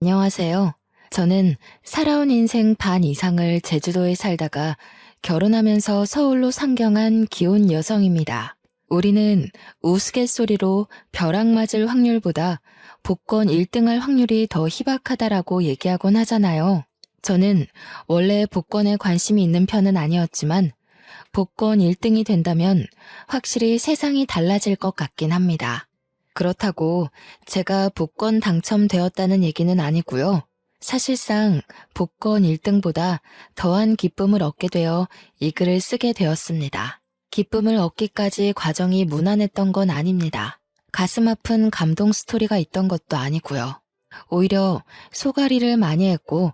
안녕하세요. 저는 살아온 인생 반 이상을 제주도에 살다가 결혼하면서 서울로 상경한 기혼 여성입니다. 우리는 우스갯소리로 벼락 맞을 확률보다 복권 1등할 확률이 더 희박하다라고 얘기하곤 하잖아요. 저는 원래 복권에 관심이 있는 편은 아니었지만 복권 1등이 된다면 확실히 세상이 달라질 것 같긴 합니다. 그렇다고 제가 복권 당첨되었다는 얘기는 아니고요. 사실상 복권 1등보다 더한 기쁨을 얻게 되어 이 글을 쓰게 되었습니다. 기쁨을 얻기까지 과정이 무난했던 건 아닙니다. 가슴 아픈 감동 스토리가 있던 것도 아니고요. 오히려 소가리를 많이 했고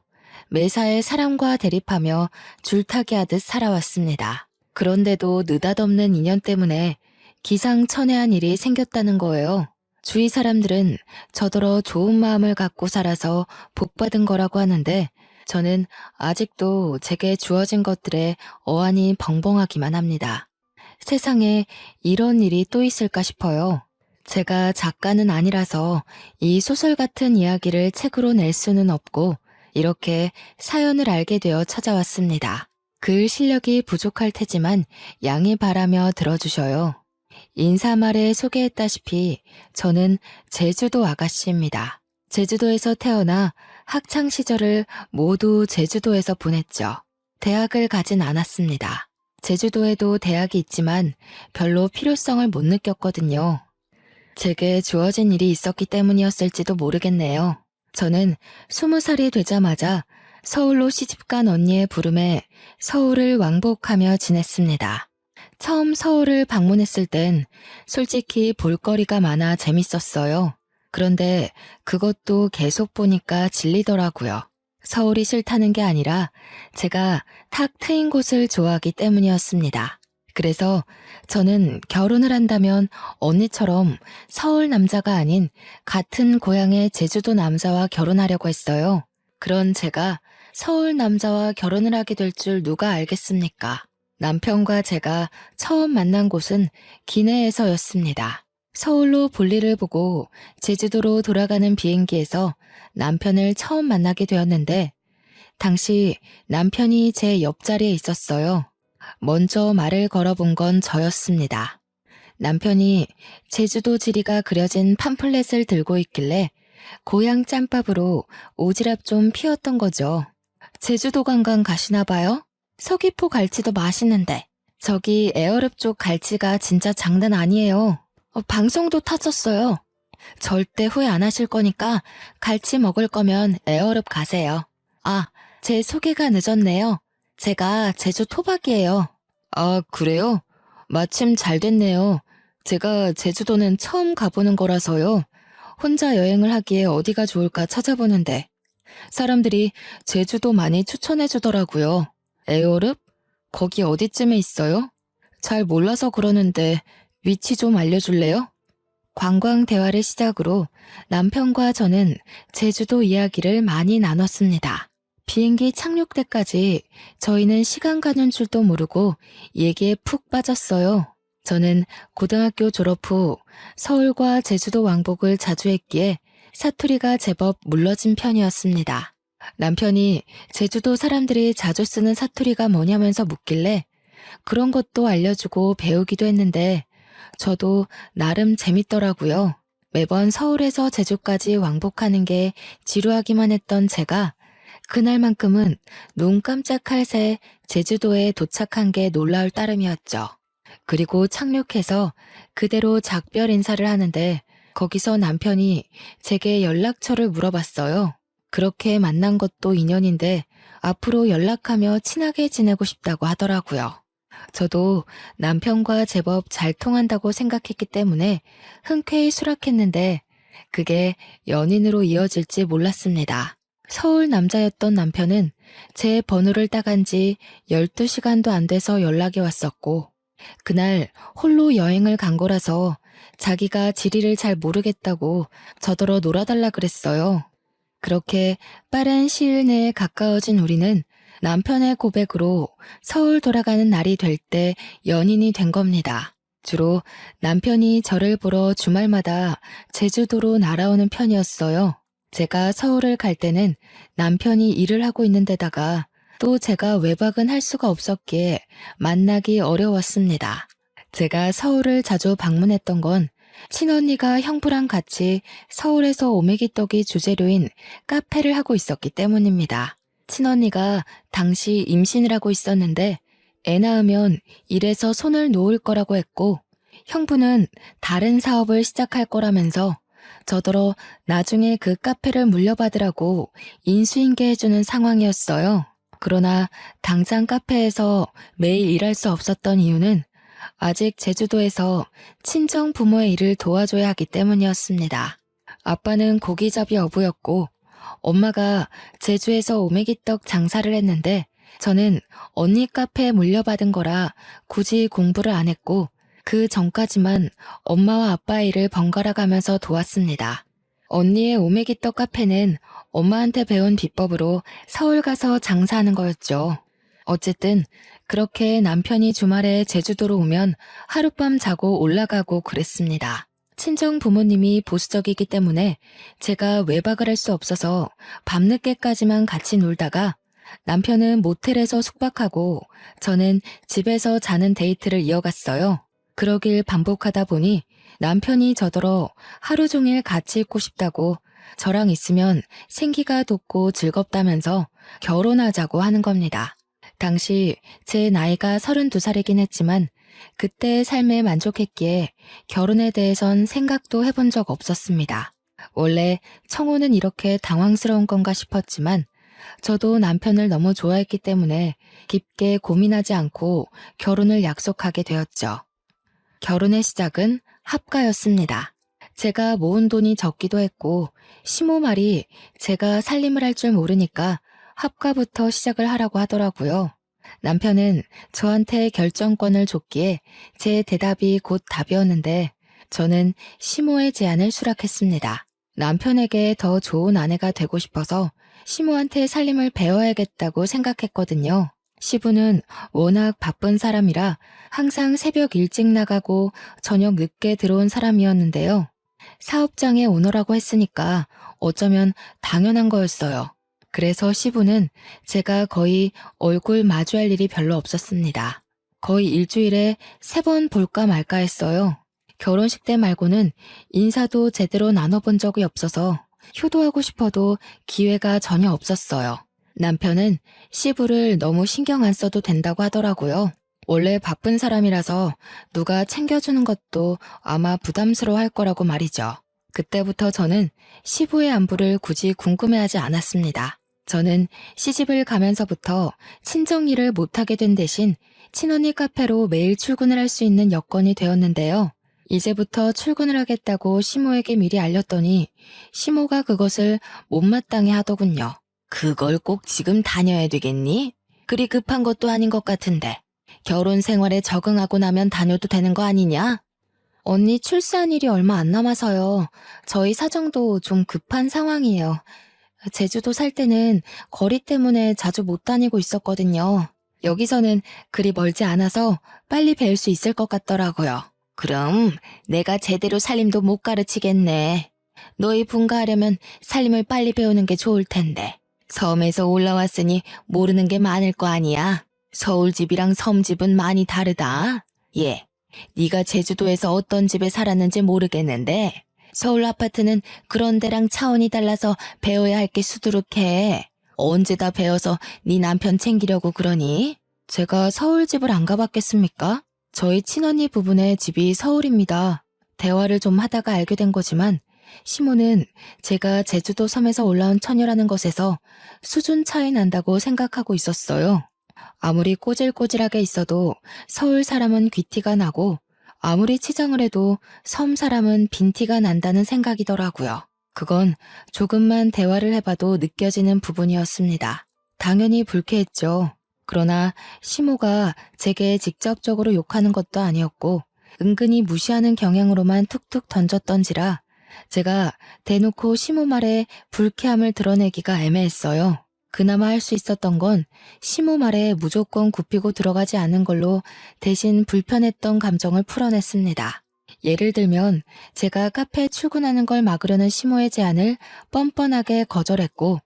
매사에 사람과 대립하며 줄타기 하듯 살아왔습니다. 그런데도 느닷없는 인연 때문에 기상천외한 일이 생겼다는 거예요. 주위 사람들은 저더러 좋은 마음을 갖고 살아서 복받은 거라고 하는데 저는 아직도 제게 주어진 것들에 어안이 벙벙하기만 합니다. 세상에 이런 일이 또 있을까 싶어요. 제가 작가는 아니라서 이 소설 같은 이야기를 책으로 낼 수는 없고 이렇게 사연을 알게 되어 찾아왔습니다. 글 실력이 부족할 테지만 양해 바라며 들어주셔요. 인사말에 소개했다시피 저는 제주도 아가씨입니다. 제주도에서 태어나 학창 시절을 모두 제주도에서 보냈죠. 대학을 가진 않았습니다. 제주도에도 대학이 있지만 별로 필요성을 못 느꼈거든요. 제게 주어진 일이 있었기 때문이었을지도 모르겠네요. 저는 20살이 되자마자 서울로 시집간 언니의 부름에 서울을 왕복하며 지냈습니다. 처음 서울을 방문했을 땐 솔직히 볼거리가 많아 재밌었어요. 그런데 그것도 계속 보니까 질리더라고요. 서울이 싫다는 게 아니라 제가 탁 트인 곳을 좋아하기 때문이었습니다. 그래서 저는 결혼을 한다면 언니처럼 서울 남자가 아닌 같은 고향의 제주도 남자와 결혼하려고 했어요. 그런 제가 서울 남자와 결혼을 하게 될 줄 누가 알겠습니까? 남편과 제가 처음 만난 곳은 기내에서였습니다. 서울로 볼일을 보고 제주도로 돌아가는 비행기에서 남편을 처음 만나게 되었는데 당시 남편이 제 옆자리에 있었어요. 먼저 말을 걸어본 건 저였습니다. 남편이 제주도 지리가 그려진 팜플렛을 들고 있길래 고향 짬밥으로 오지랖 좀 피웠던 거죠. 제주도 관광 가시나 봐요? 서귀포 갈치도 맛있는데 저기 에어랩 쪽 갈치가 진짜 장난 아니에요. 방송도 타졌어요. 절대 후회 안 하실 거니까 갈치 먹을 거면 에어랩 가세요. 아, 제 소개가 늦었네요. 제가 제주 토박이에요. 아, 그래요? 마침 잘 됐네요. 제가 제주도는 처음 가보는 거라서요. 혼자 여행을 하기에 어디가 좋을까 찾아보는데 사람들이 제주도 많이 추천해 주더라고요. 에어랩? 거기 어디쯤에 있어요? 잘 몰라서 그러는데 위치 좀 알려줄래요? 관광 대화를 시작으로 남편과 저는 제주도 이야기를 많이 나눴습니다. 비행기 착륙 때까지 저희는 시간 가는 줄도 모르고 얘기에 푹 빠졌어요. 저는 고등학교 졸업 후 서울과 제주도 왕복을 자주 했기에 사투리가 제법 물러진 편이었습니다. 남편이 제주도 사람들이 자주 쓰는 사투리가 뭐냐면서 묻길래 그런 것도 알려주고 배우기도 했는데 저도 나름 재밌더라고요. 매번 서울에서 제주까지 왕복하는 게 지루하기만 했던 제가 그날만큼은 눈 깜짝할 새 제주도에 도착한 게 놀라울 따름이었죠. 그리고 착륙해서 그대로 작별 인사를 하는데 거기서 남편이 제게 연락처를 물어봤어요. 그렇게 만난 것도 인연인데 앞으로 연락하며 친하게 지내고 싶다고 하더라고요. 저도 남편과 제법 잘 통한다고 생각했기 때문에 흔쾌히 수락했는데 그게 연인으로 이어질지 몰랐습니다. 서울 남자였던 남편은 제 번호를 따간 지 12시간도 안 돼서 연락이 왔었고 그날 홀로 여행을 간 거라서 자기가 지리를 잘 모르겠다고 저더러 놀아달라 그랬어요. 그렇게 빠른 시일 내에 가까워진 우리는 남편의 고백으로 서울 돌아가는 날이 될 때 연인이 된 겁니다. 주로 남편이 저를 보러 주말마다 제주도로 날아오는 편이었어요. 제가 서울을 갈 때는 남편이 일을 하고 있는 데다가 또 제가 외박은 할 수가 없었기에 만나기 어려웠습니다. 제가 서울을 자주 방문했던 건 친언니가 형부랑 같이 서울에서 오메기떡이 주재료인 카페를 하고 있었기 때문입니다. 친언니가 당시 임신을 하고 있었는데 애 낳으면 일에서 손을 놓을 거라고 했고 형부는 다른 사업을 시작할 거라면서 저더러 나중에 그 카페를 물려받으라고 인수인계 해주는 상황이었어요. 그러나 당장 카페에서 매일 일할 수 없었던 이유는 아직 제주도에서 친정 부모의 일을 도와줘야 하기 때문이었습니다. 아빠는 고기잡이 어부였고 엄마가 제주에서 오메기떡 장사를 했는데 저는 언니 카페에 물려받은 거라 굳이 공부를 안 했고 그 전까지만 엄마와 아빠의 일을 번갈아 가면서 도왔습니다. 언니의 오메기떡 카페는 엄마한테 배운 비법으로 서울 가서 장사하는 거였죠. 어쨌든 그렇게 남편이 주말에 제주도로 오면 하룻밤 자고 올라가고 그랬습니다. 친정 부모님이 보수적이기 때문에 제가 외박을 할 수 없어서 밤늦게까지만 같이 놀다가 남편은 모텔에서 숙박하고 저는 집에서 자는 데이트를 이어갔어요. 그러길 반복하다 보니 남편이 저더러 하루 종일 같이 있고 싶다고 저랑 있으면 생기가 돋고 즐겁다면서 결혼하자고 하는 겁니다. 당시 제 나이가 32살이긴 했지만 그때의 삶에 만족했기에 결혼에 대해선 생각도 해본 적 없었습니다. 원래 청혼은 이렇게 당황스러운 건가 싶었지만 저도 남편을 너무 좋아했기 때문에 깊게 고민하지 않고 결혼을 약속하게 되었죠. 결혼의 시작은 합가였습니다. 제가 모은 돈이 적기도 했고 시모 말이 제가 살림을 할 줄 모르니까 합가부터 시작을 하라고 하더라고요. 남편은 저한테 결정권을 줬기에 제 대답이 곧 답이었는데 저는 시모의 제안을 수락했습니다. 남편에게 더 좋은 아내가 되고 싶어서 시모한테 살림을 배워야겠다고 생각했거든요. 시부는 워낙 바쁜 사람이라 항상 새벽 일찍 나가고 저녁 늦게 들어온 사람이었는데요. 사업장의 오너라고 했으니까 어쩌면 당연한 거였어요. 그래서 시부는 제가 거의 얼굴 마주할 일이 별로 없었습니다. 거의 일주일에 3번 볼까 말까 했어요. 결혼식 때 말고는 인사도 제대로 나눠본 적이 없어서 효도하고 싶어도 기회가 전혀 없었어요. 남편은 시부를 너무 신경 안 써도 된다고 하더라고요. 원래 바쁜 사람이라서 누가 챙겨주는 것도 아마 부담스러워 할 거라고 말이죠. 그때부터 저는 시부의 안부를 굳이 궁금해하지 않았습니다. 저는 시집을 가면서부터 친정 일을 못하게 된 대신 친언니 카페로 매일 출근을 할 수 있는 여건이 되었는데요. 이제부터 출근을 하겠다고 시모에게 미리 알렸더니 시모가 그것을 못마땅해 하더군요. 그걸 꼭 지금 다녀야 되겠니? 그리 급한 것도 아닌 것 같은데. 결혼 생활에 적응하고 나면 다녀도 되는 거 아니냐? 언니 출산 일이 얼마 안 남아서요. 저희 사정도 좀 급한 상황이에요. 제주도 살 때는 거리 때문에 자주 못 다니고 있었거든요. 여기서는 그리 멀지 않아서 빨리 배울 수 있을 것 같더라고요. 그럼 내가 제대로 살림도 못 가르치겠네. 너희 분가하려면 살림을 빨리 배우는 게 좋을 텐데. 섬에서 올라왔으니 모르는 게 많을 거 아니야. 서울집이랑 섬집은 많이 다르다. 예, 네가 제주도에서 어떤 집에 살았는지 모르겠는데 서울 아파트는 그런 데랑 차원이 달라서 배워야 할 게 수두룩해. 언제 다 배워서 네 남편 챙기려고 그러니? 제가 서울집을 안 가봤겠습니까? 저희 친언니 부부네 집이 서울입니다. 대화를 좀 하다가 알게 된 거지만 시모는 제가 제주도 섬에서 올라온 처녀라는 것에서 수준 차이 난다고 생각하고 있었어요. 아무리 꼬질꼬질하게 있어도 서울 사람은 귀티가 나고 아무리 치장을 해도 섬 사람은 빈티가 난다는 생각이더라고요. 그건 조금만 대화를 해봐도 느껴지는 부분이었습니다. 당연히 불쾌했죠. 그러나 시모가 제게 직접적으로 욕하는 것도 아니었고 은근히 무시하는 경향으로만 툭툭 던졌던지라 제가 대놓고 시모 말에 불쾌함을 드러내기가 애매했어요. 그나마 할 수 있었던 건 시모 말에 무조건 굽히고 들어가지 않은 걸로 대신 불편했던 감정을 풀어냈습니다. 예를 들면 제가 카페에 출근하는 걸 막으려는 시모의 제안을 뻔뻔하게 거절했고,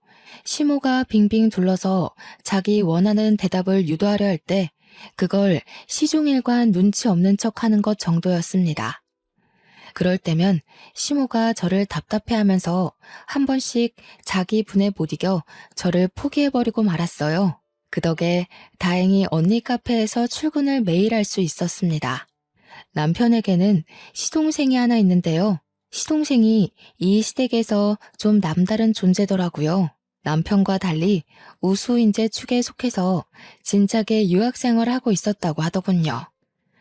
시모가 빙빙 둘러서 자기 원하는 대답을 유도하려 할 때 그걸 시종일관 눈치 없는 척 하는 것 정도였습니다. 그럴 때면 시모가 저를 답답해하면서 한 번씩 자기 분에 못 이겨 저를 포기해버리고 말았어요. 그 덕에 다행히 언니 카페에서 출근을 매일 할 수 있었습니다. 남편에게는 시동생이 하나 있는데요. 시동생이 이 시댁에서 좀 남다른 존재더라고요. 남편과 달리 우수인재 축에 속해서 진작에 유학생활을 하고 있었다고 하더군요.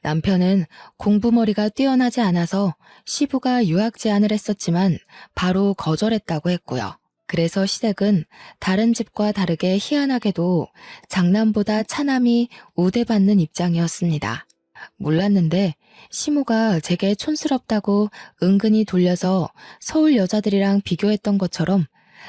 남편은 공부머리가 뛰어나지 않아서 시부가 유학 제안을 했었지만 바로 거절했다고 했고요. 그래서 시댁은 다른 집과 다르게 희한하게도 장남보다 차남이 우대받는 입장이었습니다. 몰랐는데 시모가 제게 촌스럽다고 은근히 돌려서 서울 여자들이랑 비교했던 것처럼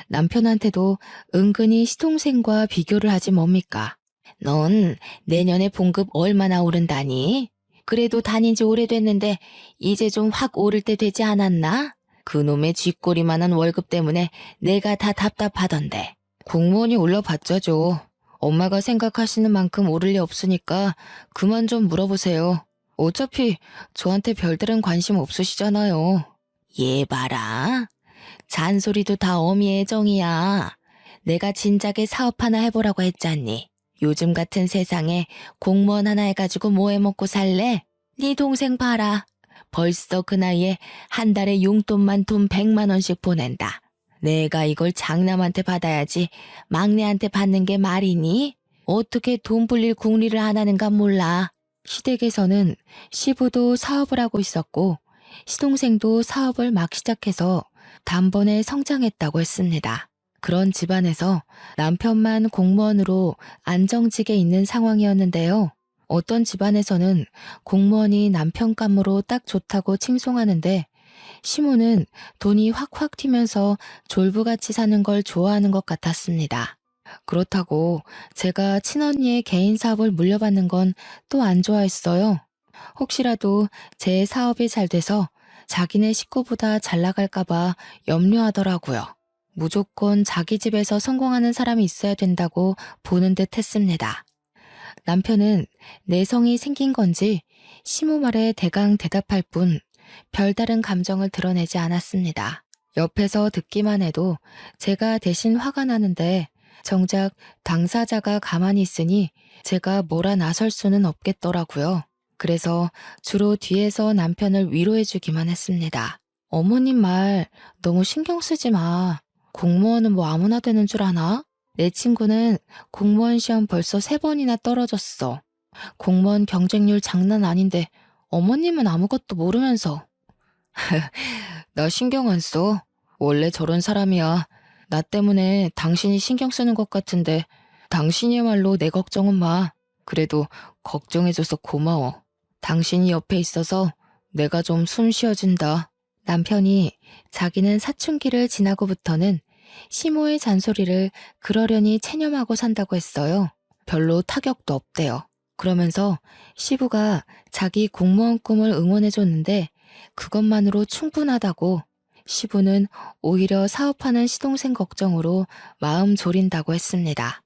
남편한테도 은근히 시동생과 비교를 하지 뭡니까? 넌 내년에 봉급 얼마나 오른다니? 그래도 다닌 지 오래됐는데 이제 좀 확 오를 때 되지 않았나? 그놈의 쥐꼬리만한 월급 때문에 내가 다 답답하던데. 공무원이 올라봤자죠. 엄마가 생각하시는 만큼 오를 리 없으니까 그만 좀 물어보세요. 어차피 저한테 별다른 관심 없으시잖아요. 얘 봐라. 잔소리도 다 어미의 정이야. 내가 진작에 사업 하나 해보라고 했잖니. 요즘 같은 세상에 공무원 하나 해가지고 뭐 해먹고 살래? 네 동생 봐라. 벌써 그 나이에 한 달에 용돈만 돈 100만 원씩 보낸다. 내가 이걸 장남한테 받아야지 막내한테 받는 게 말이니? 어떻게 돈 불릴 궁리를 안 하는가 몰라. 시댁에서는 시부도 사업을 하고 있었고 시동생도 사업을 막 시작해서 단번에 성장했다고 했습니다. 그런 집안에서 남편만 공무원으로 안정직에 있는 상황이었는데요. 어떤 집안에서는 공무원이 남편 감으로 딱 좋다고 칭송하는데 시모는 돈이 확확 튀면서 졸부같이 사는 걸 좋아하는 것 같았습니다. 그렇다고 제가 친언니의 개인 사업을 물려받는 건 또 안 좋아했어요. 혹시라도 제 사업이 잘 돼서 자기네 식구보다 잘 나갈까봐 염려하더라고요. 무조건 자기 집에서 성공하는 사람이 있어야 된다고 보는 듯 했습니다. 남편은 내성이 생긴 건지 시모 말에 대강 대답할 뿐 별다른 감정을 드러내지 않았습니다. 옆에서 듣기만 해도 제가 대신 화가 나는데 정작 당사자가 가만히 있으니 제가 뭐라 나설 수는 없겠더라고요. 그래서 주로 뒤에서 남편을 위로해주기만 했습니다. 어머님 말 너무 신경 쓰지 마. 공무원은 뭐 아무나 되는 줄 아나? 내 친구는 공무원 시험 벌써 3번이나 떨어졌어. 공무원 경쟁률 장난 아닌데 어머님은 아무것도 모르면서. 나 신경 안 써. 원래 저런 사람이야. 나 때문에 당신이 신경 쓰는 것 같은데 당신이야말로 내 걱정은 마. 그래도 걱정해줘서 고마워. 당신이 옆에 있어서 내가 좀 숨 쉬어진다. 남편이 자기는 사춘기를 지나고부터는 시모의 잔소리를 그러려니 체념하고 산다고 했어요. 별로 타격도 없대요. 그러면서 시부가 자기 공무원 꿈을 응원해줬는데 그것만으로 충분하다고 시부는 오히려 사업하는 시동생 걱정으로 마음 졸인다고 했습니다.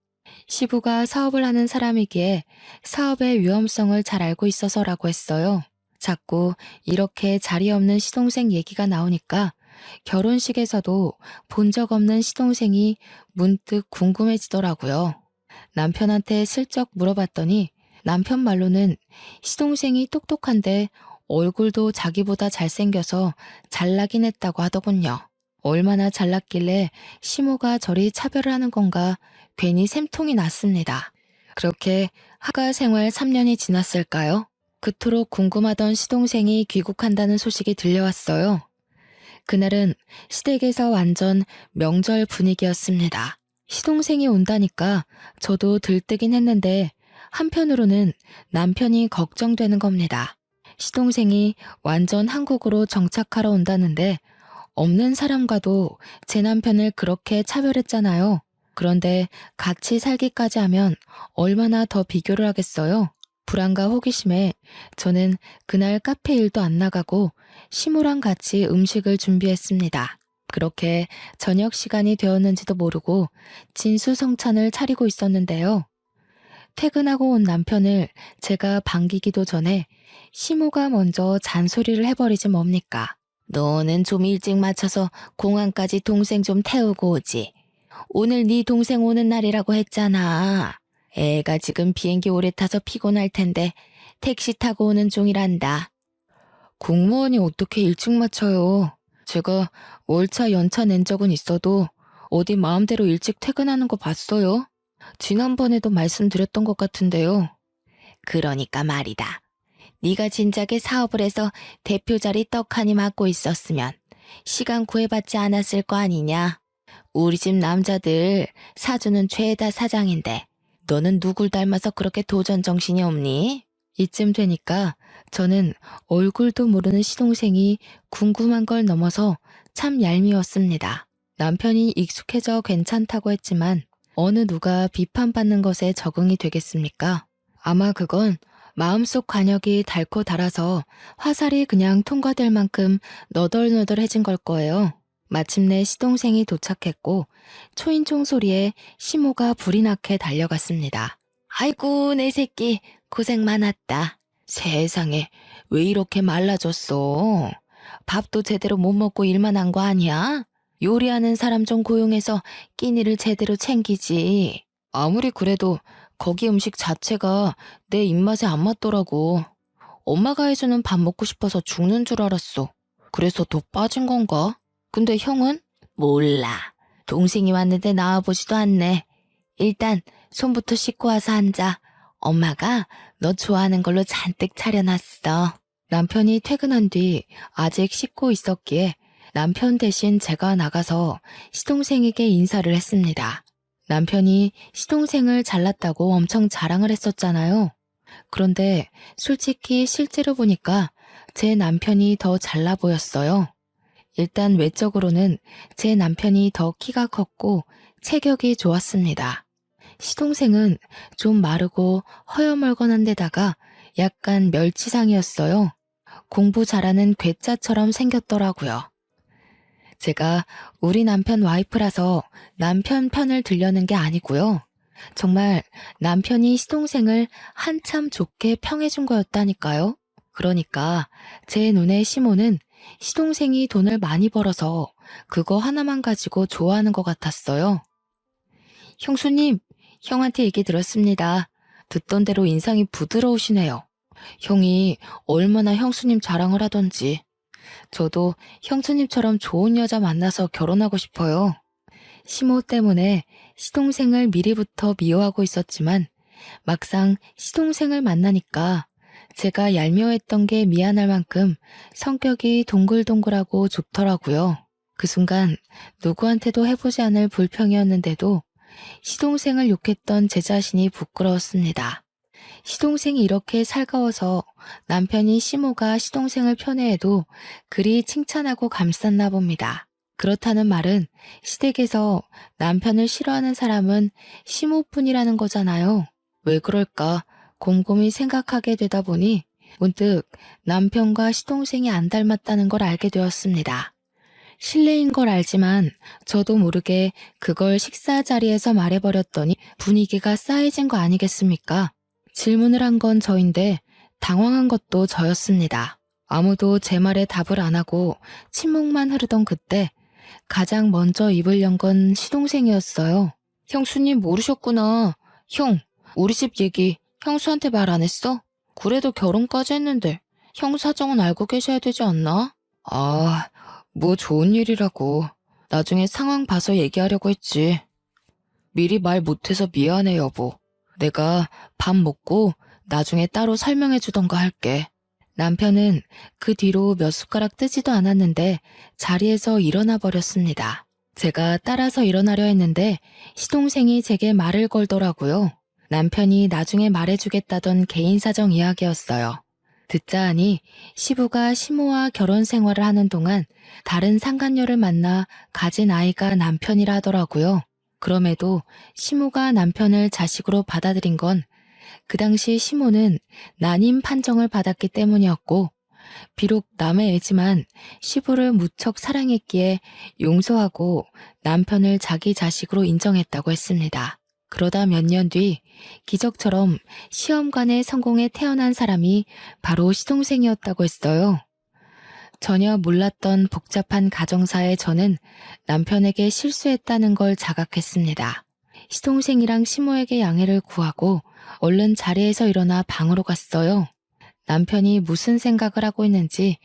시부가 사업을 하는 사람이기에 사업의 위험성을 잘 알고 있어서라고 했어요. 자꾸 이렇게 자리 없는 시동생 얘기가 나오니까 결혼식에서도 본 적 없는 시동생이 문득 궁금해지더라고요. 남편한테 슬쩍 물어봤더니 남편 말로는 시동생이 똑똑한데 얼굴도 자기보다 잘생겨서 잘나긴 했다고 하더군요. 얼마나 잘났길래 시모가 저리 차별을 하는 건가 괜히 샘통이 났습니다. 그렇게 하가 생활 3년이 지났을까요? 그토록 궁금하던 시동생이 귀국한다는 소식이 들려왔어요. 그날은 시댁에서 완전 명절 분위기였습니다. 시동생이 온다니까 저도 들뜨긴 했는데 한편으로는 남편이 걱정되는 겁니다. 시동생이 완전 한국으로 정착하러 온다는데 없는 사람과도 제 남편을 그렇게 차별했잖아요. 그런데 같이 살기까지 하면 얼마나 더 비교를 하겠어요? 불안과 호기심에 저는 그날 카페 일도 안 나가고 시모랑 같이 음식을 준비했습니다. 그렇게 저녁 시간이 되었는지도 모르고 진수성찬을 차리고 있었는데요. 퇴근하고 온 남편을 제가 반기기도 전에 시모가 먼저 잔소리를 해버리지 뭡니까? 너는 좀 일찍 맞춰서 공항까지 동생 좀 태우고 오지. 오늘 네 동생 오는 날이라고 했잖아. 애가 지금 비행기 오래 타서 피곤할 텐데 택시 타고 오는 중이란다. 공무원이 어떻게 일찍 맞춰요? 제가 월차 연차 낸 적은 있어도 어디 마음대로 일찍 퇴근하는 거 봤어요? 지난번에도 말씀드렸던 것 같은데요. 그러니까 말이다. 네가 진작에 사업을 해서 대표 자리 떡하니 맡고 있었으면 시간 구애받지 않았을 거 아니냐. 우리 집 남자들 사주는 죄다 사장인데 너는 누굴 닮아서 그렇게 도전 정신이 없니? 이쯤 되니까 저는 얼굴도 모르는 시동생이 궁금한 걸 넘어서 참 얄미웠습니다. 남편이 익숙해져 괜찮다고 했지만 어느 누가 비판받는 것에 적응이 되겠습니까? 아마 그건 마음속 관역이 닳고 닳아서 화살이 그냥 통과될 만큼 너덜너덜해진 걸 거예요. 마침내 시동생이 도착했고 초인종 소리에 시모가 불이 나게 달려갔습니다. 아이고 내 새끼 고생 많았다. 세상에 왜 이렇게 말라졌어? 밥도 제대로 못 먹고 일만 한 거 아니야? 요리하는 사람 좀 고용해서 끼니를 제대로 챙기지. 아무리 그래도 거기 음식 자체가 내 입맛에 안 맞더라고. 엄마가 해주는 밥 먹고 싶어서 죽는 줄 알았어. 그래서 더 빠진 건가? 근데 형은? 몰라. 동생이 왔는데 나와보지도 않네. 일단 손부터 씻고 와서 앉아. 엄마가 너 좋아하는 걸로 잔뜩 차려놨어. 남편이 퇴근한 뒤 아직 씻고 있었기에 남편 대신 제가 나가서 시동생에게 인사를 했습니다. 남편이 시동생을 잘났다고 엄청 자랑을 했었잖아요. 그런데 솔직히 실제로 보니까 제 남편이 더 잘나 보였어요. 일단 외적으로는 제 남편이 더 키가 컸고 체격이 좋았습니다. 시동생은 좀 마르고 허여멀건한 데다가 약간 멸치상이었어요. 공부 잘하는 괴짜처럼 생겼더라고요. 제가 우리 남편 와이프라서 남편 편을 들려는 게 아니고요. 정말 남편이 시동생을 한참 좋게 평해준 거였다니까요. 그러니까 제 눈에 시모는 시동생이 돈을 많이 벌어서 그거 하나만 가지고 좋아하는 것 같았어요. 형수님, 형한테 얘기 들었습니다. 듣던 대로 인상이 부드러우시네요. 형이 얼마나 형수님 자랑을 하던지. 저도 형수님처럼 좋은 여자 만나서 결혼하고 싶어요. 시모 때문에 시동생을 미리부터 미워하고 있었지만 막상 시동생을 만나니까 제가 얄미워했던 게 미안할 만큼 성격이 동글동글하고 좋더라고요. 그 순간 누구한테도 해보지 않을 불평이었는데도 시동생을 욕했던 제 자신이 부끄러웠습니다. 시동생이 이렇게 살가워서 남편이 시모가 시동생을 편애해도 그리 칭찬하고 감쌌나 봅니다. 그렇다는 말은 시댁에서 남편을 싫어하는 사람은 시모뿐이라는 거잖아요. 왜 그럴까 곰곰이 생각하게 되다 보니 문득 남편과 시동생이 안 닮았다는 걸 알게 되었습니다. 실례인 걸 알지만 저도 모르게 그걸 식사 자리에서 말해버렸더니 분위기가 싸해진 거 아니겠습니까? 질문을 한 건 저인데 당황한 것도 저였습니다. 아무도 제 말에 답을 안 하고 침묵만 흐르던 그때 가장 먼저 입을 연 건 시동생이었어요. 형수님 모르셨구나. 형, 우리 집 얘기 형수한테 말 안 했어? 그래도 결혼까지 했는데 형 사정은 알고 계셔야 되지 않나? 아, 뭐 좋은 일이라고. 나중에 상황 봐서 얘기하려고 했지. 미리 말 못해서 미안해 여보. 내가 밥 먹고 나중에 따로 설명해 주던가 할게. 남편은 그 뒤로 몇 숟가락 뜨지도 않았는데 자리에서 일어나 버렸습니다. 제가 따라서 일어나려 했는데 시동생이 제게 말을 걸더라고요. 남편이 나중에 말해주겠다던 개인 사정 이야기였어요. 듣자 하니 시부가 시모와 결혼 생활을 하는 동안 다른 상간녀를 만나 가진 아이가 남편이라 하더라고요. 그럼에도 시모가 남편을 자식으로 받아들인 건 그 당시 시모는 난임 판정을 받았기 때문이었고, 비록 남의 애지만 시부를 무척 사랑했기에 용서하고 남편을 자기 자식으로 인정했다고 했습니다. 그러다 몇 년 뒤 기적처럼 시험관에 성공해 태어난 사람이 바로 시동생이었다고 했어요. 전혀 몰랐던 복잡한 가정사에 저는 남편에게 실수했다는 걸 자각했습니다. 시동생이랑 시모에게 양해를 구하고 얼른 자리에서 일어나 방으로 갔어요. 남편이 무슨 생각을 하고 있는지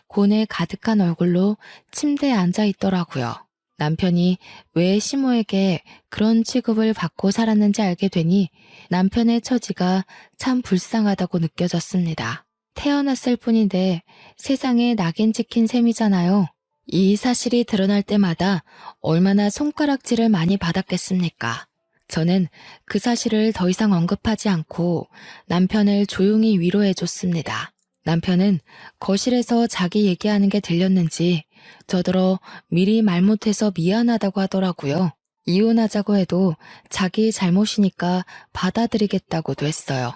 고뇌 가득한 얼굴로 침대에 앉아 있더라고요. 남편이 왜 시모에게 그런 취급을 받고 살았는지 알게 되니 남편의 처지가 참 불쌍하다고 느껴졌습니다. 태어났을 뿐인데 세상에 낙인 찍힌 셈이잖아요. 이 사실이 드러날 때마다 얼마나 손가락질을 많이 받았겠습니까? 저는 그 사실을 더 이상 언급하지 않고 남편을 조용히 위로해줬습니다. 남편은 거실에서 자기 얘기하는 게 들렸는지 저더러 미리 말 못해서 미안하다고 하더라고요. 이혼하자고 해도 자기 잘못이니까 받아들이겠다고도 했어요.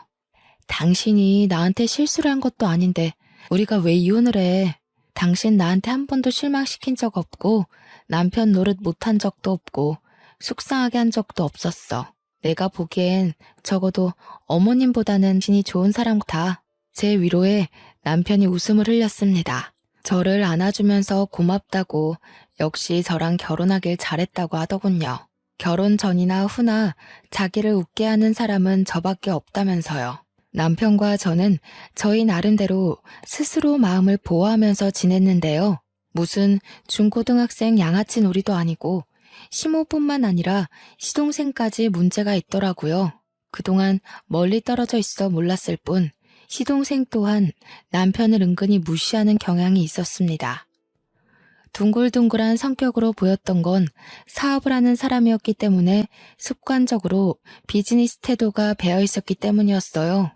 당신이 나한테 실수를 한 것도 아닌데 우리가 왜 이혼을 해? 당신 나한테 한 번도 실망시킨 적 없고 남편 노릇 못한 적도 없고 속상하게 한 적도 없었어. 내가 보기엔 적어도 어머님보다는 신이 좋은 사람 같아. 제 위로에 남편이 웃음을 흘렸습니다. 저를 안아주면서 고맙다고 역시 저랑 결혼하길 잘했다고 하더군요. 결혼 전이나 후나 자기를 웃게 하는 사람은 저밖에 없다면서요. 남편과 저는 저희 나름대로 스스로 마음을 보호하면서 지냈는데요. 무슨 중고등학생 양아치 놀이도 아니고 시모뿐만 아니라 시동생까지 문제가 있더라고요. 그동안 멀리 떨어져 있어 몰랐을 뿐 시동생 또한 남편을 은근히 무시하는 경향이 있었습니다. 둥글둥글한 성격으로 보였던 건 사업을 하는 사람이었기 때문에 습관적으로 비즈니스 태도가 배어 있었기 때문이었어요.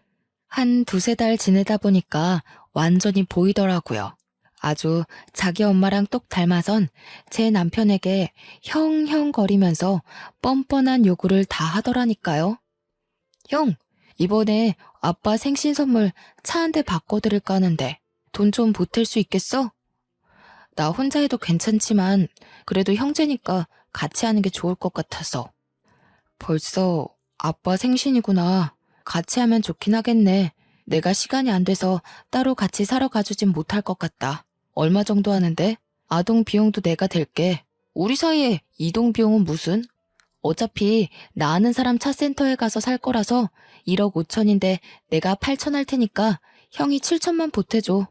한 두세 달 지내다 보니까 완전히 보이더라고요. 아주 자기 엄마랑 똑 닮아선 제 남편에게 형형거리면서 뻔뻔한 요구를 다 하더라니까요. 형, 이번에 아빠 생신 선물 차 한 대 바꿔드릴까 하는데 돈 좀 보탤 수 있겠어? 나 혼자 해도 괜찮지만 그래도 형제니까 같이 하는 게 좋을 것 같아서. 벌써 아빠 생신이구나. 같이 하면 좋긴 하겠네. 내가 시간이 안 돼서 따로 같이 사러 가주진 못할 것 같다. 얼마 정도 하는데? 아동 비용도 내가 댈게. 우리 사이에 이동 비용은 무슨? 어차피 나 아는 사람 차센터에 가서 살 거라서 1억 5천인데 내가 8천 할 테니까 형이 7천만 보태줘.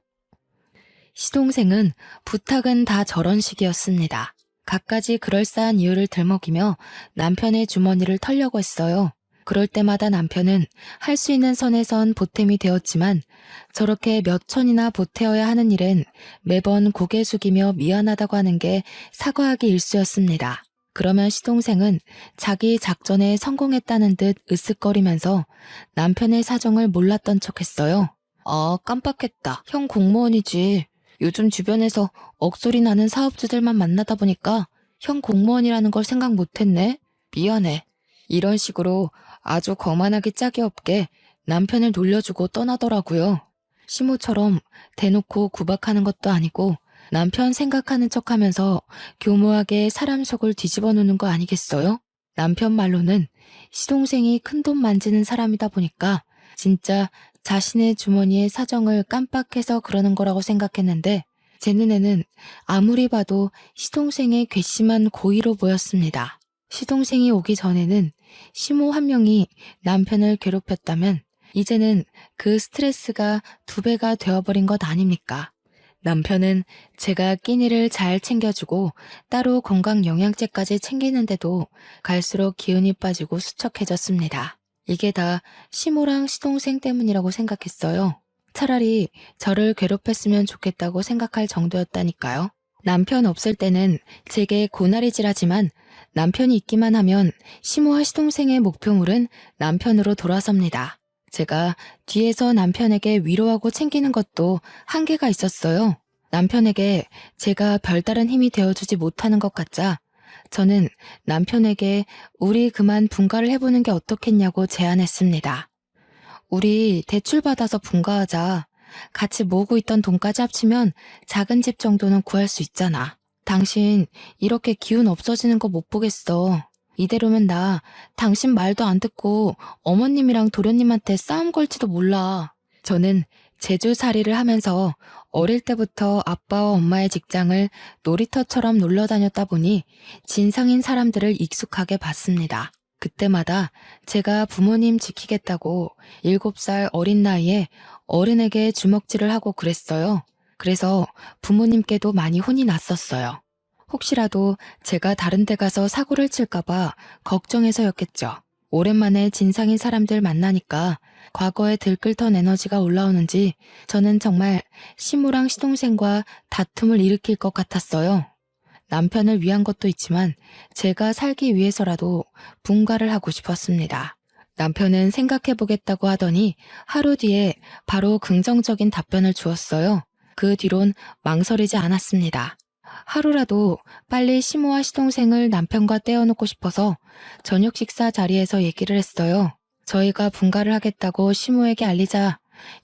시동생은 부탁은 다 저런 식이었습니다. 갖가지 그럴싸한 이유를 들먹이며 남편의 주머니를 털려고 했어요. 그럴 때마다 남편은 할 수 있는 선에선 보탬이 되었지만 저렇게 몇 천이나 보태어야 하는 일은 매번 고개 숙이며 미안하다고 하는 게 사과하기 일쑤였습니다. 그러면 시동생은 자기 작전에 성공했다는 듯 으쓱거리면서 남편의 사정을 몰랐던 척했어요. 아, 깜빡했다. 형 공무원이지. 요즘 주변에서 억소리 나는 사업주들만 만나다 보니까 형 공무원이라는 걸 생각 못했네. 미안해. 이런 식으로 아주 거만하기 짝이 없게 남편을 놀려주고 떠나더라고요. 시모처럼 대놓고 구박하는 것도 아니고 남편 생각하는 척하면서 교묘하게 사람 속을 뒤집어 놓는 거 아니겠어요? 남편 말로는 시동생이 큰돈 만지는 사람이다 보니까 진짜 자신의 주머니의 사정을 깜빡해서 그러는 거라고 생각했는데 제 눈에는 아무리 봐도 시동생의 괘씸한 고의로 보였습니다. 시동생이 오기 전에는 시모 한 명이 남편을 괴롭혔다면 이제는 그 스트레스가 2배가 되어버린 것 아닙니까? 남편은 제가 끼니를 잘 챙겨주고 따로 건강영양제까지 챙기는데도 갈수록 기운이 빠지고 수척해졌습니다. 이게 다 시모랑 시동생 때문이라고 생각했어요. 차라리 저를 괴롭혔으면 좋겠다고 생각할 정도였다니까요. 남편 없을 때는 제게 고나리질하지만 남편이 있기만 하면 시모와 시동생의 목표물은 남편으로 돌아섭니다. 제가 뒤에서 남편에게 위로하고 챙기는 것도 한계가 있었어요. 남편에게 제가 별다른 힘이 되어주지 못하는 것 같자 저는 남편에게 우리 그만 분가를 해보는 게 어떻겠냐고 제안했습니다. 우리 대출 받아서 분가하자. 같이 모으고 있던 돈까지 합치면 작은 집 정도는 구할 수 있잖아. 당신 이렇게 기운 없어지는 거 못 보겠어. 이대로면 나 당신 말도 안 듣고 어머님이랑 도련님한테 싸움 걸지도 몰라. 저는 제주살이를 하면서 어릴 때부터 아빠와 엄마의 직장을 놀이터처럼 놀러 다녔다 보니 진상인 사람들을 익숙하게 봤습니다. 그때마다 제가 부모님 지키겠다고 7살 어린 나이에 어른에게 주먹질을 하고 그랬어요. 그래서 부모님께도 많이 혼이 났었어요. 혹시라도 제가 다른 데 가서 사고를 칠까봐 걱정해서였겠죠. 오랜만에 진상인 사람들 만나니까 과거에 들끓던 에너지가 올라오는지 저는 정말 시무랑 시동생과 다툼을 일으킬 것 같았어요. 남편을 위한 것도 있지만 제가 살기 위해서라도 분가를 하고 싶었습니다. 남편은 생각해보겠다고 하더니 하루 뒤에 바로 긍정적인 답변을 주었어요. 그 뒤론 망설이지 않았습니다. 하루라도 빨리 시모와 시동생을 남편과 떼어놓고 싶어서 저녁 식사 자리에서 얘기를 했어요. 저희가 분가를 하겠다고 시모에게 알리자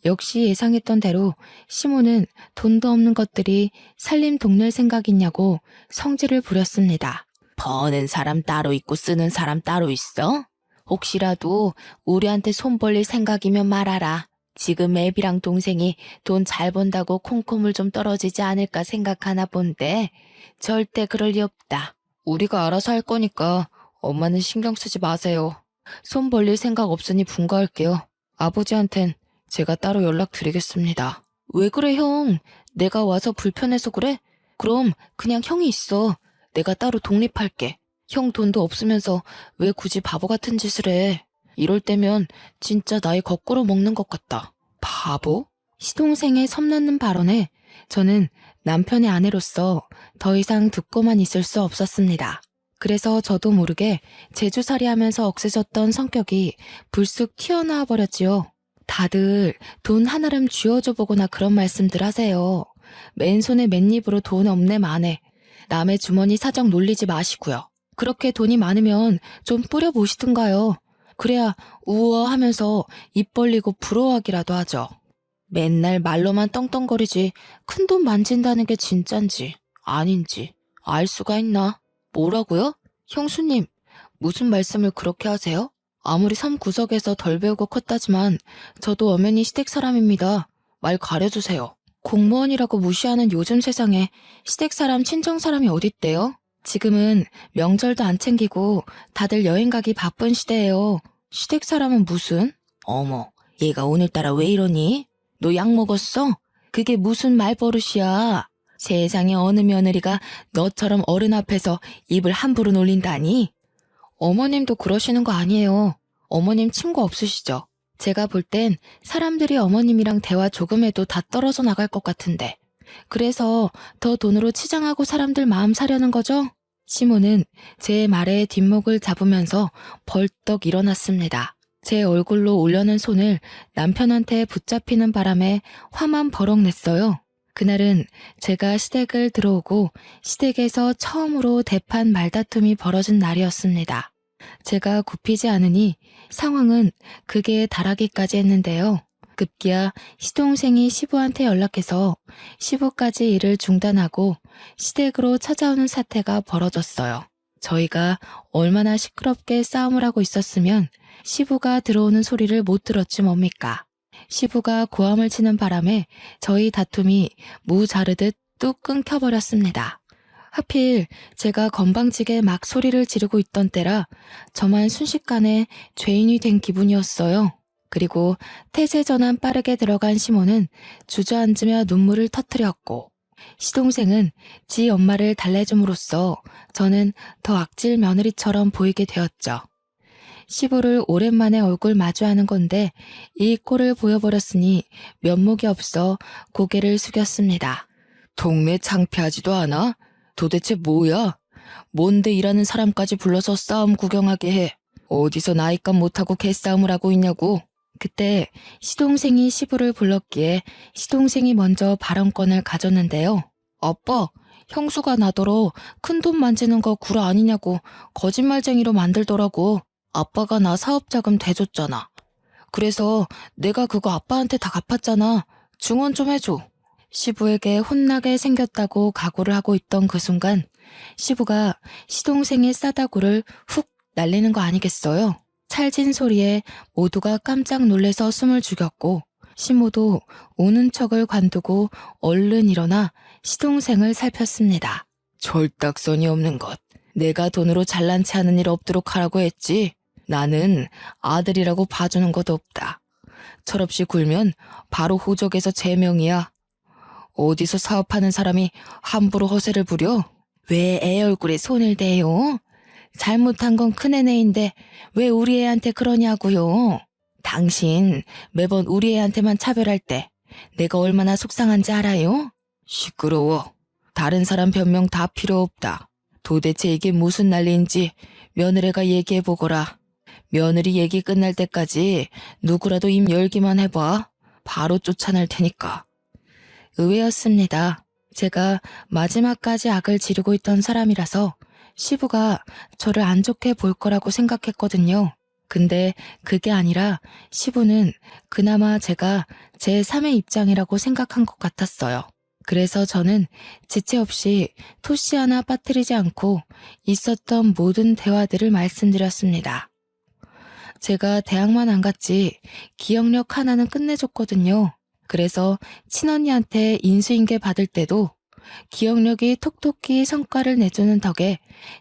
역시 예상했던 대로 시모는 돈도 없는 것들이 살림 동낼 생각 있냐고 성질을 부렸습니다. 버는 사람 따로 있고 쓰는 사람 따로 있어? 혹시라도 우리한테 손 벌릴 생각이면 말하라. 지금 애비랑 동생이 돈 잘 번다고 콩고물 좀 떨어지지 않을까 생각하나 본데 절대 그럴 리 없다. 우리가 알아서 할 거니까 엄마는 신경 쓰지 마세요. 손 벌릴 생각 없으니 분가할게요. 아버지한텐 제가 따로 연락드리겠습니다. 왜 그래 형? 내가 와서 불편해서 그래? 그럼 그냥 형이 있어. 내가 따로 독립할게. 형 돈도 없으면서 왜 굳이 바보 같은 짓을 해? 이럴 때면 진짜 나이 거꾸로 먹는 것 같다. 바보? 시동생의 섬나는 발언에 저는 남편의 아내로서 더 이상 듣고만 있을 수 없었습니다. 그래서 저도 모르게 제주살이 하면서 억세졌던 성격이 불쑥 튀어나와 버렸지요. 다들 돈 하나름 쥐어줘 보거나 그런 말씀들 하세요. 맨손에 맨입으로 돈 없네 마네. 남의 주머니 사정 놀리지 마시고요. 그렇게 돈이 많으면 좀 뿌려보시든가요. 그래야 우아하면서 입 벌리고 부러워하기라도 하죠. 맨날 말로만 떵떵거리지 큰돈 만진다는 게 진짠지 아닌지 알 수가 있나? 뭐라고요? 형수님, 무슨 말씀을 그렇게 하세요? 아무리 섬 구석에서 덜 배우고 컸다지만 저도 엄연히 시댁 사람입니다. 말 가려주세요. 공무원이라고 무시하는 요즘 세상에 시댁 사람 친정 사람이 어딨대요? 지금은 명절도 안 챙기고 다들 여행 가기 바쁜 시대예요. 시댁 사람은 무슨? 어머, 얘가 오늘따라 왜 이러니? 너 약 먹었어? 그게 무슨 말버릇이야? 세상에 어느 며느리가 너처럼 어른 앞에서 입을 함부로 놀린다니? 어머님도 그러시는 거 아니에요. 어머님 친구 없으시죠? 제가 볼 땐 사람들이 어머님이랑 대화 조금 해도 다 떨어져 나갈 것 같은데. 그래서 더 돈으로 치장하고 사람들 마음 사려는 거죠? 시모는 제 말에 뒷목을 잡으면서 벌떡 일어났습니다. 제 얼굴로 올려는 손을 남편한테 붙잡히는 바람에 화만 버럭 냈어요. 그날은 제가 시댁을 들어오고 시댁에서 처음으로 대판 말다툼이 벌어진 날이었습니다. 제가 굽히지 않으니 상황은 극에 달하기까지 했는데요. 급기야 시동생이 시부한테 연락해서 시부까지 일을 중단하고 시댁으로 찾아오는 사태가 벌어졌어요. 저희가 얼마나 시끄럽게 싸움을 하고 있었으면 시부가 들어오는 소리를 못 들었지 뭡니까. 시부가 고함을 치는 바람에 저희 다툼이 무 자르듯 뚝 끊겨버렸습니다. 하필 제가 건방지게 막 소리를 지르고 있던 때라 저만 순식간에 죄인이 된 기분이었어요. 그리고 태세 전환 빠르게 들어간 시모는 주저앉으며 눈물을 터뜨렸고 시동생은 지 엄마를 달래줌으로써 저는 더 악질 며느리처럼 보이게 되었죠. 시부를 오랜만에 얼굴 마주하는 건데 이 꼴을 보여버렸으니 면목이 없어 고개를 숙였습니다. 동네 창피하지도 않아? 도대체 뭐야? 뭔데 일하는 사람까지 불러서 싸움 구경하게 해? 어디서 나이값 못하고 개싸움을 하고 있냐고? 그때 시동생이 시부를 불렀기에 시동생이 먼저 발언권을 가졌는데요. 아빠, 형수가 나더러 큰돈 만지는 거 구라 아니냐고 거짓말쟁이로 만들더라고. 아빠가 나 사업자금 대줬잖아. 그래서 내가 그거 아빠한테 다 갚았잖아. 증언 좀 해줘. 시부에게 혼나게 생겼다고 각오를 하고 있던 그 순간 시부가 시동생의 싸다구를 훅 날리는 거 아니겠어요? 찰진 소리에 모두가 깜짝 놀래서 숨을 죽였고 시모도 우는 척을 관두고 얼른 일어나 시동생을 살폈습니다. 절딱선이 없는 것. 내가 돈으로 잘난 체 하는 일 없도록 하라고 했지. 나는 아들이라고 봐주는 것도 없다. 철없이 굴면 바로 호적에서 제명이야. 어디서 사업하는 사람이 함부로 허세를 부려? 왜 애 얼굴에 손을 대요? 잘못한 건 큰애네인데 왜 우리 애한테 그러냐고요? 당신 매번 우리 애한테만 차별할 때 내가 얼마나 속상한지 알아요? 시끄러워. 다른 사람 변명 다 필요 없다. 도대체 이게 무슨 난리인지 며느리가 얘기해보거라. 며느리 얘기 끝날 때까지 누구라도 입 열기만 해봐. 바로 쫓아낼 테니까. 의외였습니다. 제가 마지막까지 악을 지르고 있던 사람이라서 시부가 저를 안 좋게 볼 거라고 생각했거든요. 근데 그게 아니라 시부는 그나마 제가 제3의 입장이라고 생각한 것 같았어요. 그래서 저는 지체 없이 토시 하나 빠뜨리지 않고 있었던 모든 대화들을 말씀드렸습니다. 제가 대학만 안 갔지 기억력 하나는 끝내줬거든요. 그래서 친언니한테 인수인계 받을 때도 기억력이 톡톡히 성과를 내주는 덕에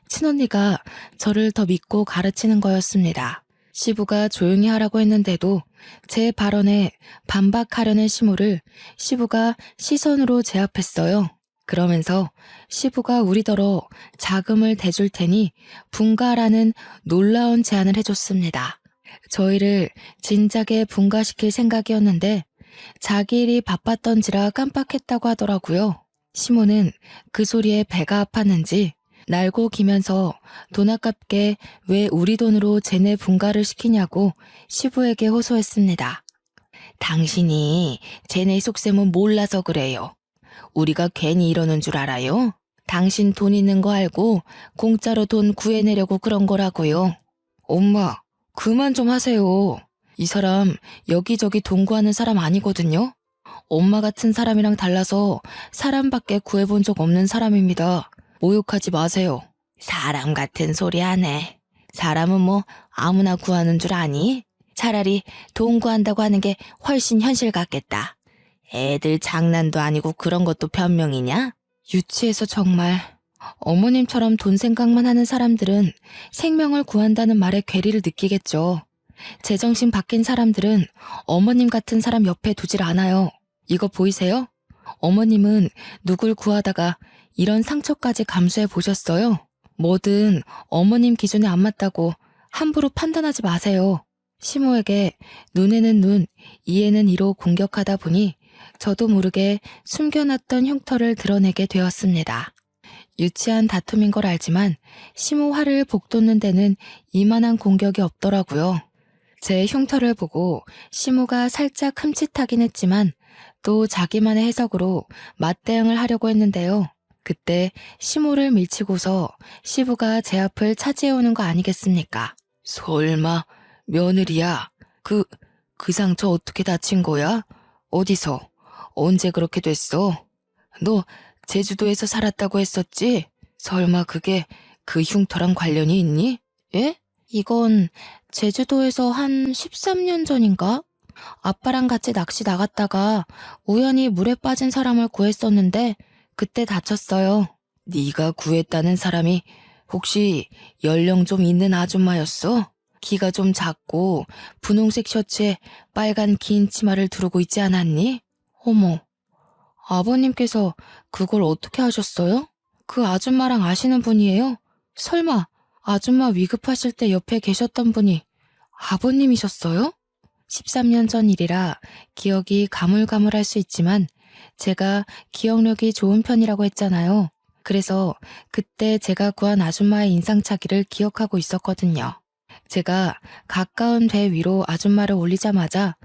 친언니가 저를 더 믿고 가르치는 거였습니다. 시부가 조용히 하라고 했는데도 제 발언에 반박하려는 시모를 시부가 시선으로 제압했어요. 그러면서 시부가 우리더러 자금을 대줄 테니 분가라는 놀라운 제안을 해줬습니다. 저희를 진작에 분가시킬 생각이었는데 자기 일이 바빴던지라 깜빡했다고 하더라고요. 시모는 그 소리에 배가 아팠는지 날고 기면서 돈 아깝게 왜 우리 돈으로 쟤네 분가를 시키냐고 시부에게 호소했습니다. 당신이 쟤네 속셈은 몰라서 그래요. 우리가 괜히 이러는 줄 알아요? 당신 돈 있는 거 알고 공짜로 돈 구해내려고 그런 거라고요. 엄마, 그만 좀 하세요. 이 사람 여기저기 돈 구하는 사람 아니거든요. 엄마 같은 사람이랑 달라서 사람밖에 구해본 적 없는 사람입니다. 모욕하지 마세요. 사람 같은 소리 하네. 사람은 뭐 아무나 구하는 줄 아니? 차라리 돈 구한다고 하는 게 훨씬 현실 같겠다. 애들 장난도 아니고 그런 것도 변명이냐? 유치해서 정말. 어머님처럼 돈 생각만 하는 사람들은 생명을 구한다는 말에 괴리를 느끼겠죠. 제정신 바뀐 사람들은 어머님 같은 사람 옆에 두질 않아요. 이거 보이세요? 어머님은 누굴 구하다가 이런 상처까지 감수해 보셨어요? 뭐든 어머님 기준에 안 맞다고 함부로 판단하지 마세요. 시모에게 눈에는 눈, 이에는 이로 공격하다 보니 저도 모르게 숨겨놨던 흉터를 드러내게 되었습니다. 유치한 다툼인 걸 알지만 시모 화를 복돋는 데는 이만한 공격이 없더라고요. 제 흉터를 보고 시모가 살짝 흠칫하긴 했지만 또 자기만의 해석으로 맞대응을 하려고 했는데요. 그때 시모를 밀치고서 시부가 제 앞을 차지해오는 거 아니겠습니까? 설마 며느리야? 그 상처 어떻게 다친 거야? 어디서? 언제 그렇게 됐어? 너 제주도에서 살았다고 했었지? 설마 그게 그 흉터랑 관련이 있니? 예? 이건 제주도에서 한 13년 전인가? 아빠랑 같이 낚시 나갔다가 우연히 물에 빠진 사람을 구했었는데 그때 다쳤어요. 네가 구했다는 사람이 혹시 연령 좀 있는 아줌마였어? 키가 좀 작고 분홍색 셔츠에 빨간 긴 치마를 두르고 있지 않았니? 어머, 아버님께서 그걸 어떻게 하셨어요? 그 아줌마랑 아시는 분이에요? 설마 아줌마 위급하실 때 옆에 계셨던 분이 아버님이셨어요? 13년 전 일이라 기억이 가물가물할 수 있지만 제가 기억력이 좋은 편이라고 했잖아요. 그래서 그때 제가 구한 아줌마의 인상착의를 기억하고 있었거든요. 제가 가까운 배 위로 아줌마를 올리자마자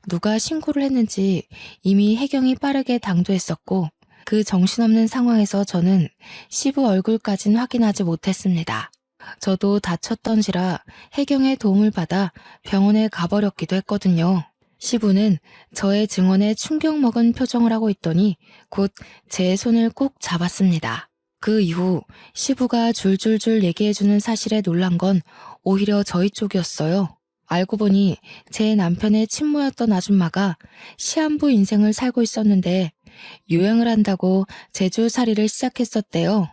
누가 신고를 했는지 이미 해경이 빠르게 당도했었고 그 정신없는 상황에서 저는 시부 얼굴까진 확인하지 못했습니다. 저도 다쳤던지라 혜경의 도움을 받아 병원에 가버렸기도 했거든요. 시부는 저의 증언에 충격 먹은 표정을 하고 있더니 곧 제 손을 꼭 잡았습니다. 그 이후 시부가 줄줄줄 얘기해주는 사실에 놀란 건 오히려 저희 쪽이었어요. 알고 보니 제 남편의 친모였던 아줌마가 시한부 인생을 살고 있었는데 유행을 한다고 제주살이를 시작했었대요.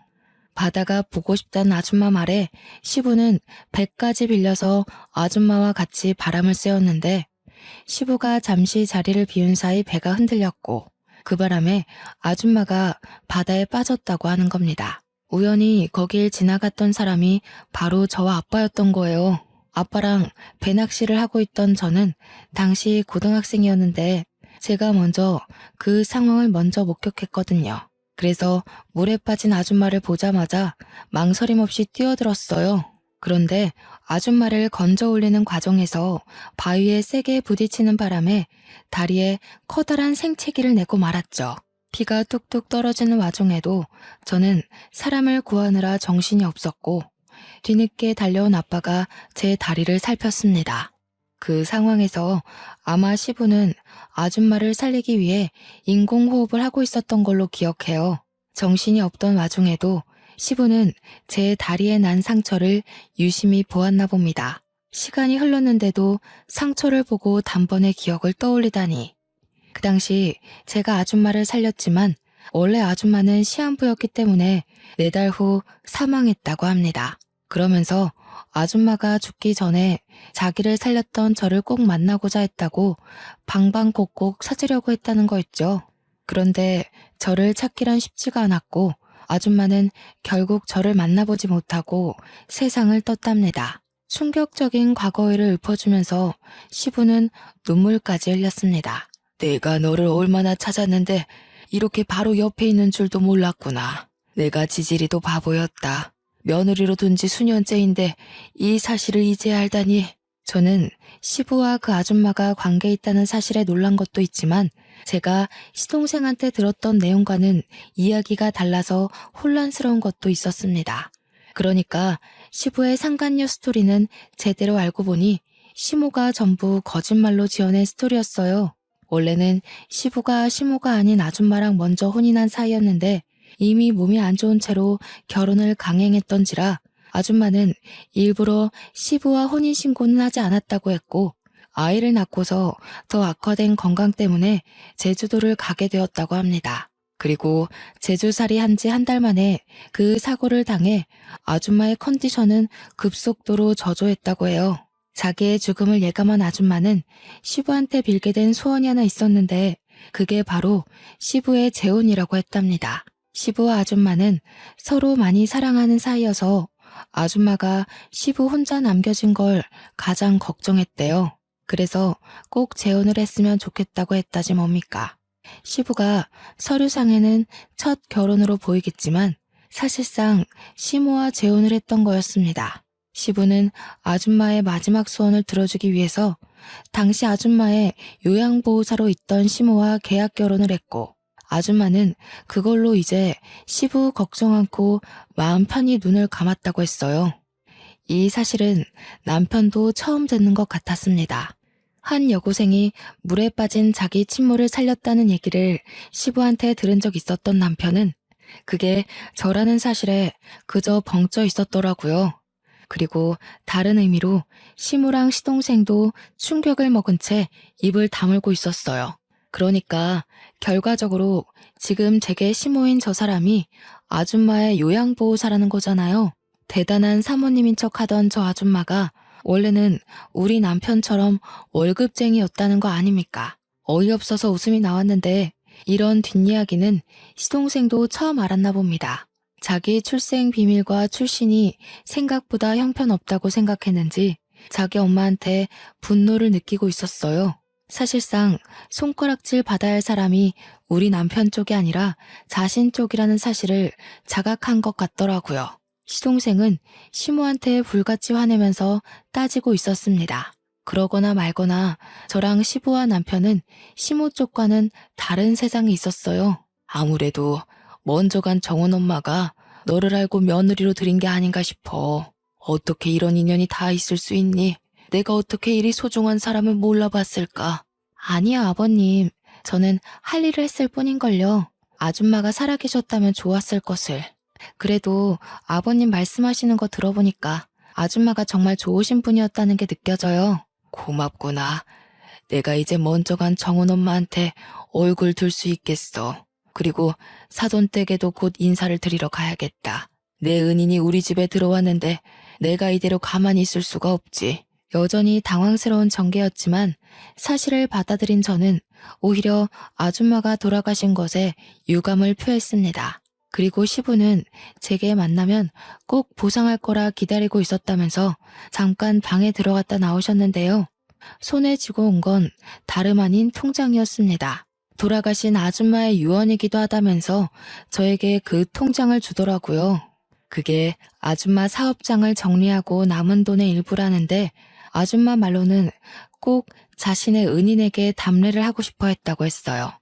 바다가 보고 싶다는 아줌마 말에 시부는 배까지 빌려서 아줌마와 같이 바람을 쐬었는데 시부가 잠시 자리를 비운 사이 배가 흔들렸고 그 바람에 아줌마가 바다에 빠졌다고 하는 겁니다. 우연히 거길 지나갔던 사람이 바로 저와 아빠였던 거예요. 아빠랑 배낚시를 하고 있던 저는 당시 고등학생이었는데 제가 먼저 그 상황을 먼저 목격했거든요. 그래서 물에 빠진 아줌마를 보자마자 망설임 없이 뛰어들었어요. 그런데 아줌마를 건져 올리는 과정에서 바위에 세게 부딪히는 바람에 다리에 커다란 생채기를 내고 말았죠. 피가 뚝뚝 떨어지는 와중에도 저는 사람을 구하느라 정신이 없었고 뒤늦게 달려온 아빠가 제 다리를 살폈습니다. 그 상황에서 아마 시부는 아줌마를 살리기 위해 인공호흡을 하고 있었던 걸로 기억해요. 정신이 없던 와중에도 시부는 제 다리에 난 상처를 유심히 보았나 봅니다. 시간이 흘렀는데도 상처를 보고 단번에 기억을 떠올리다니. 그 당시 제가 아줌마를 살렸지만 원래 아줌마는 시한부였기 때문에 4달 후 사망했다고 합니다. 그러면서 아줌마가 죽기 전에 자기를 살렸던 저를 꼭 만나고자 했다고 방방곡곡 찾으려고 했다는 거였죠. 그런데 저를 찾기란 쉽지가 않았고 아줌마는 결국 저를 만나보지 못하고 세상을 떴답니다. 충격적인 과거를 읊어주면서 시부는 눈물까지 흘렸습니다. 내가 너를 얼마나 찾았는데 이렇게 바로 옆에 있는 줄도 몰랐구나. 내가 지질이도 바보였다. 며느리로 둔 지 수년째인데 이 사실을 이제 알다니. 저는 시부와 그 아줌마가 관계 있다는 사실에 놀란 것도 있지만 제가 시동생한테 들었던 내용과는 이야기가 달라서 혼란스러운 것도 있었습니다. 그러니까 시부의 상간녀 스토리는 제대로 알고 보니 시모가 전부 거짓말로 지어낸 스토리였어요. 원래는 시부가 시모가 아닌 아줌마랑 먼저 혼인한 사이였는데 이미 몸이 안 좋은 채로 결혼을 강행했던지라 아줌마는 일부러 시부와 혼인신고는 하지 않았다고 했고 아이를 낳고서 더 악화된 건강 때문에 제주도를 가게 되었다고 합니다. 그리고 제주살이 한 지 한 달 만에 그 사고를 당해 아줌마의 컨디션은 급속도로 저조했다고 해요. 자기의 죽음을 예감한 아줌마는 시부한테 빌게 된 소원이 하나 있었는데 그게 바로 시부의 재혼이라고 했답니다. 시부와 아줌마는 서로 많이 사랑하는 사이여서 아줌마가 시부 혼자 남겨진 걸 가장 걱정했대요. 그래서 꼭 재혼을 했으면 좋겠다고 했다지 뭡니까. 시부가 서류상에는 첫 결혼으로 보이겠지만 사실상 시모와 재혼을 했던 거였습니다. 시부는 아줌마의 마지막 소원을 들어주기 위해서 당시 아줌마의 요양보호사로 있던 시모와 계약 결혼을 했고 아줌마는 그걸로 이제 시부 걱정 않고 마음 편히 눈을 감았다고 했어요. 이 사실은 남편도 처음 듣는 것 같았습니다. 한 여고생이 물에 빠진 자기 친모를 살렸다는 얘기를 시부한테 들은 적 있었던 남편은 그게 저라는 사실에 그저 벙쪄 있었더라고요. 그리고 다른 의미로 시모랑 시동생도 충격을 먹은 채 입을 다물고 있었어요. 그러니까 결과적으로 지금 제게 시모인 저 사람이 아줌마의 요양보호사라는 거잖아요. 대단한 사모님인 척 하던 저 아줌마가 원래는 우리 남편처럼 월급쟁이였다는 거 아닙니까? 어이없어서 웃음이 나왔는데 이런 뒷이야기는 시동생도 처음 알았나 봅니다. 자기 출생 비밀과 출신이 생각보다 형편없다고 생각했는지 자기 엄마한테 분노를 느끼고 있었어요. 사실상 손가락질 받아야 할 사람이 우리 남편 쪽이 아니라 자신 쪽이라는 사실을 자각한 것 같더라고요. 시동생은 시모한테 불같이 화내면서 따지고 있었습니다. 그러거나 말거나 저랑 시부와 남편은 시모 쪽과는 다른 세상에 있었어요. 아무래도 먼저 간 정원 엄마가 너를 알고 며느리로 들인 게 아닌가 싶어. 어떻게 이런 인연이 다 있을 수 있니? 내가 어떻게 이리 소중한 사람을 몰라봤을까? 아니요, 아버님. 저는 할 일을 했을 뿐인걸요. 아줌마가 살아계셨다면 좋았을 것을. 그래도 아버님 말씀하시는 거 들어보니까 아줌마가 정말 좋으신 분이었다는 게 느껴져요. 고맙구나. 내가 이제 먼저 간 정은 엄마한테 얼굴 들 수 있겠어. 그리고 사돈댁에도 곧 인사를 드리러 가야겠다. 내 은인이 우리 집에 들어왔는데 내가 이대로 가만히 있을 수가 없지. 여전히 당황스러운 전개였지만 사실을 받아들인 저는 오히려 아줌마가 돌아가신 것에 유감을 표했습니다. 그리고 시부는 제게 만나면 꼭 보상할 거라 기다리고 있었다면서 잠깐 방에 들어갔다 나오셨는데요. 손에 쥐고 온 건 다름 아닌 통장이었습니다. 돌아가신 아줌마의 유언이기도 하다면서 저에게 그 통장을 주더라고요. 그게 아줌마 사업장을 정리하고 남은 돈의 일부라는데 아줌마 말로는 꼭 자신의 은인에게 담례를 하고 싶어 했다고 했어요.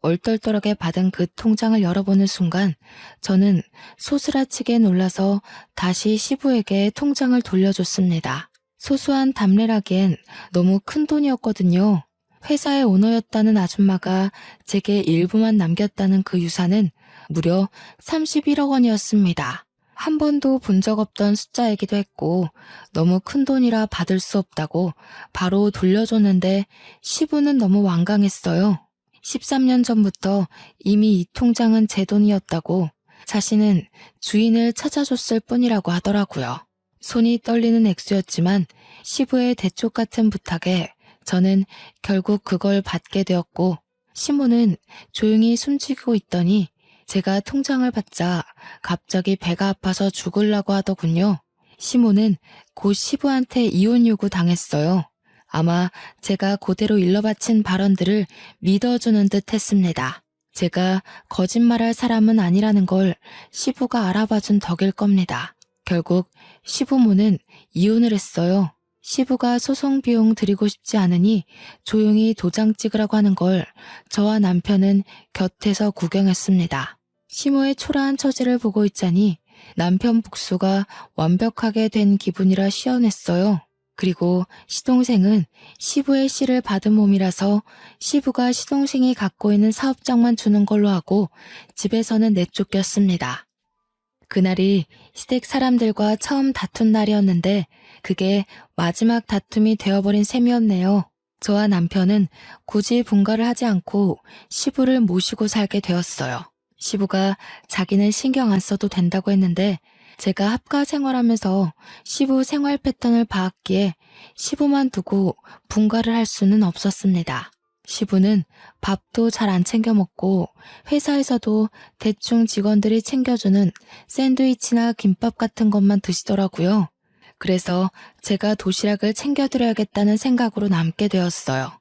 얼떨떨하게 받은 그 통장을 열어보는 순간 저는 소스라치게 놀라서 다시 시부에게 통장을 돌려줬습니다. 소소한 담례라기엔 너무 큰 돈이었거든요. 회사의 오너였다는 아줌마가 제게 일부만 남겼다는 그 유산은 무려 31억 원이었습니다. 한 번도 본 적 없던 숫자이기도 했고 너무 큰 돈이라 받을 수 없다고 바로 돌려줬는데 시부는 너무 완강했어요. 13년 전부터 이미 이 통장은 제 돈이었다고 자신은 주인을 찾아줬을 뿐이라고 하더라고요. 손이 떨리는 액수였지만 시부의 대쪽 같은 부탁에 저는 결국 그걸 받게 되었고 시모는 조용히 숨지고 있더니 제가 통장을 받자 갑자기 배가 아파서 죽으려고 하더군요. 시모는 곧 시부한테 이혼 요구 당했어요. 아마 제가 그대로 일러바친 발언들을 믿어주는 듯 했습니다. 제가 거짓말할 사람은 아니라는 걸 시부가 알아봐준 덕일 겁니다. 결국 시부모는 이혼을 했어요. 시부가 소송 비용 드리고 싶지 않으니 조용히 도장 찍으라고 하는 걸 저와 남편은 곁에서 구경했습니다. 시모의 초라한 처지를 보고 있자니 남편 복수가 완벽하게 된 기분이라 시원했어요. 그리고 시동생은 시부의 씨를 받은 몸이라서 시부가 시동생이 갖고 있는 사업장만 주는 걸로 하고 집에서는 내쫓겼습니다. 그날이 시댁 사람들과 처음 다툰 날이었는데 그게 마지막 다툼이 되어버린 셈이었네요. 저와 남편은 굳이 분가를 하지 않고 시부를 모시고 살게 되었어요. 시부가 자기는 신경 안 써도 된다고 했는데 제가 합가 생활하면서 시부 생활 패턴을 봐왔기에 시부만 두고 분가를 할 수는 없었습니다. 시부는 밥도 잘 안 챙겨 먹고 회사에서도 대충 직원들이 챙겨주는 샌드위치나 김밥 같은 것만 드시더라고요. 그래서 제가 도시락을 챙겨드려야겠다는 생각으로 남게 되었어요.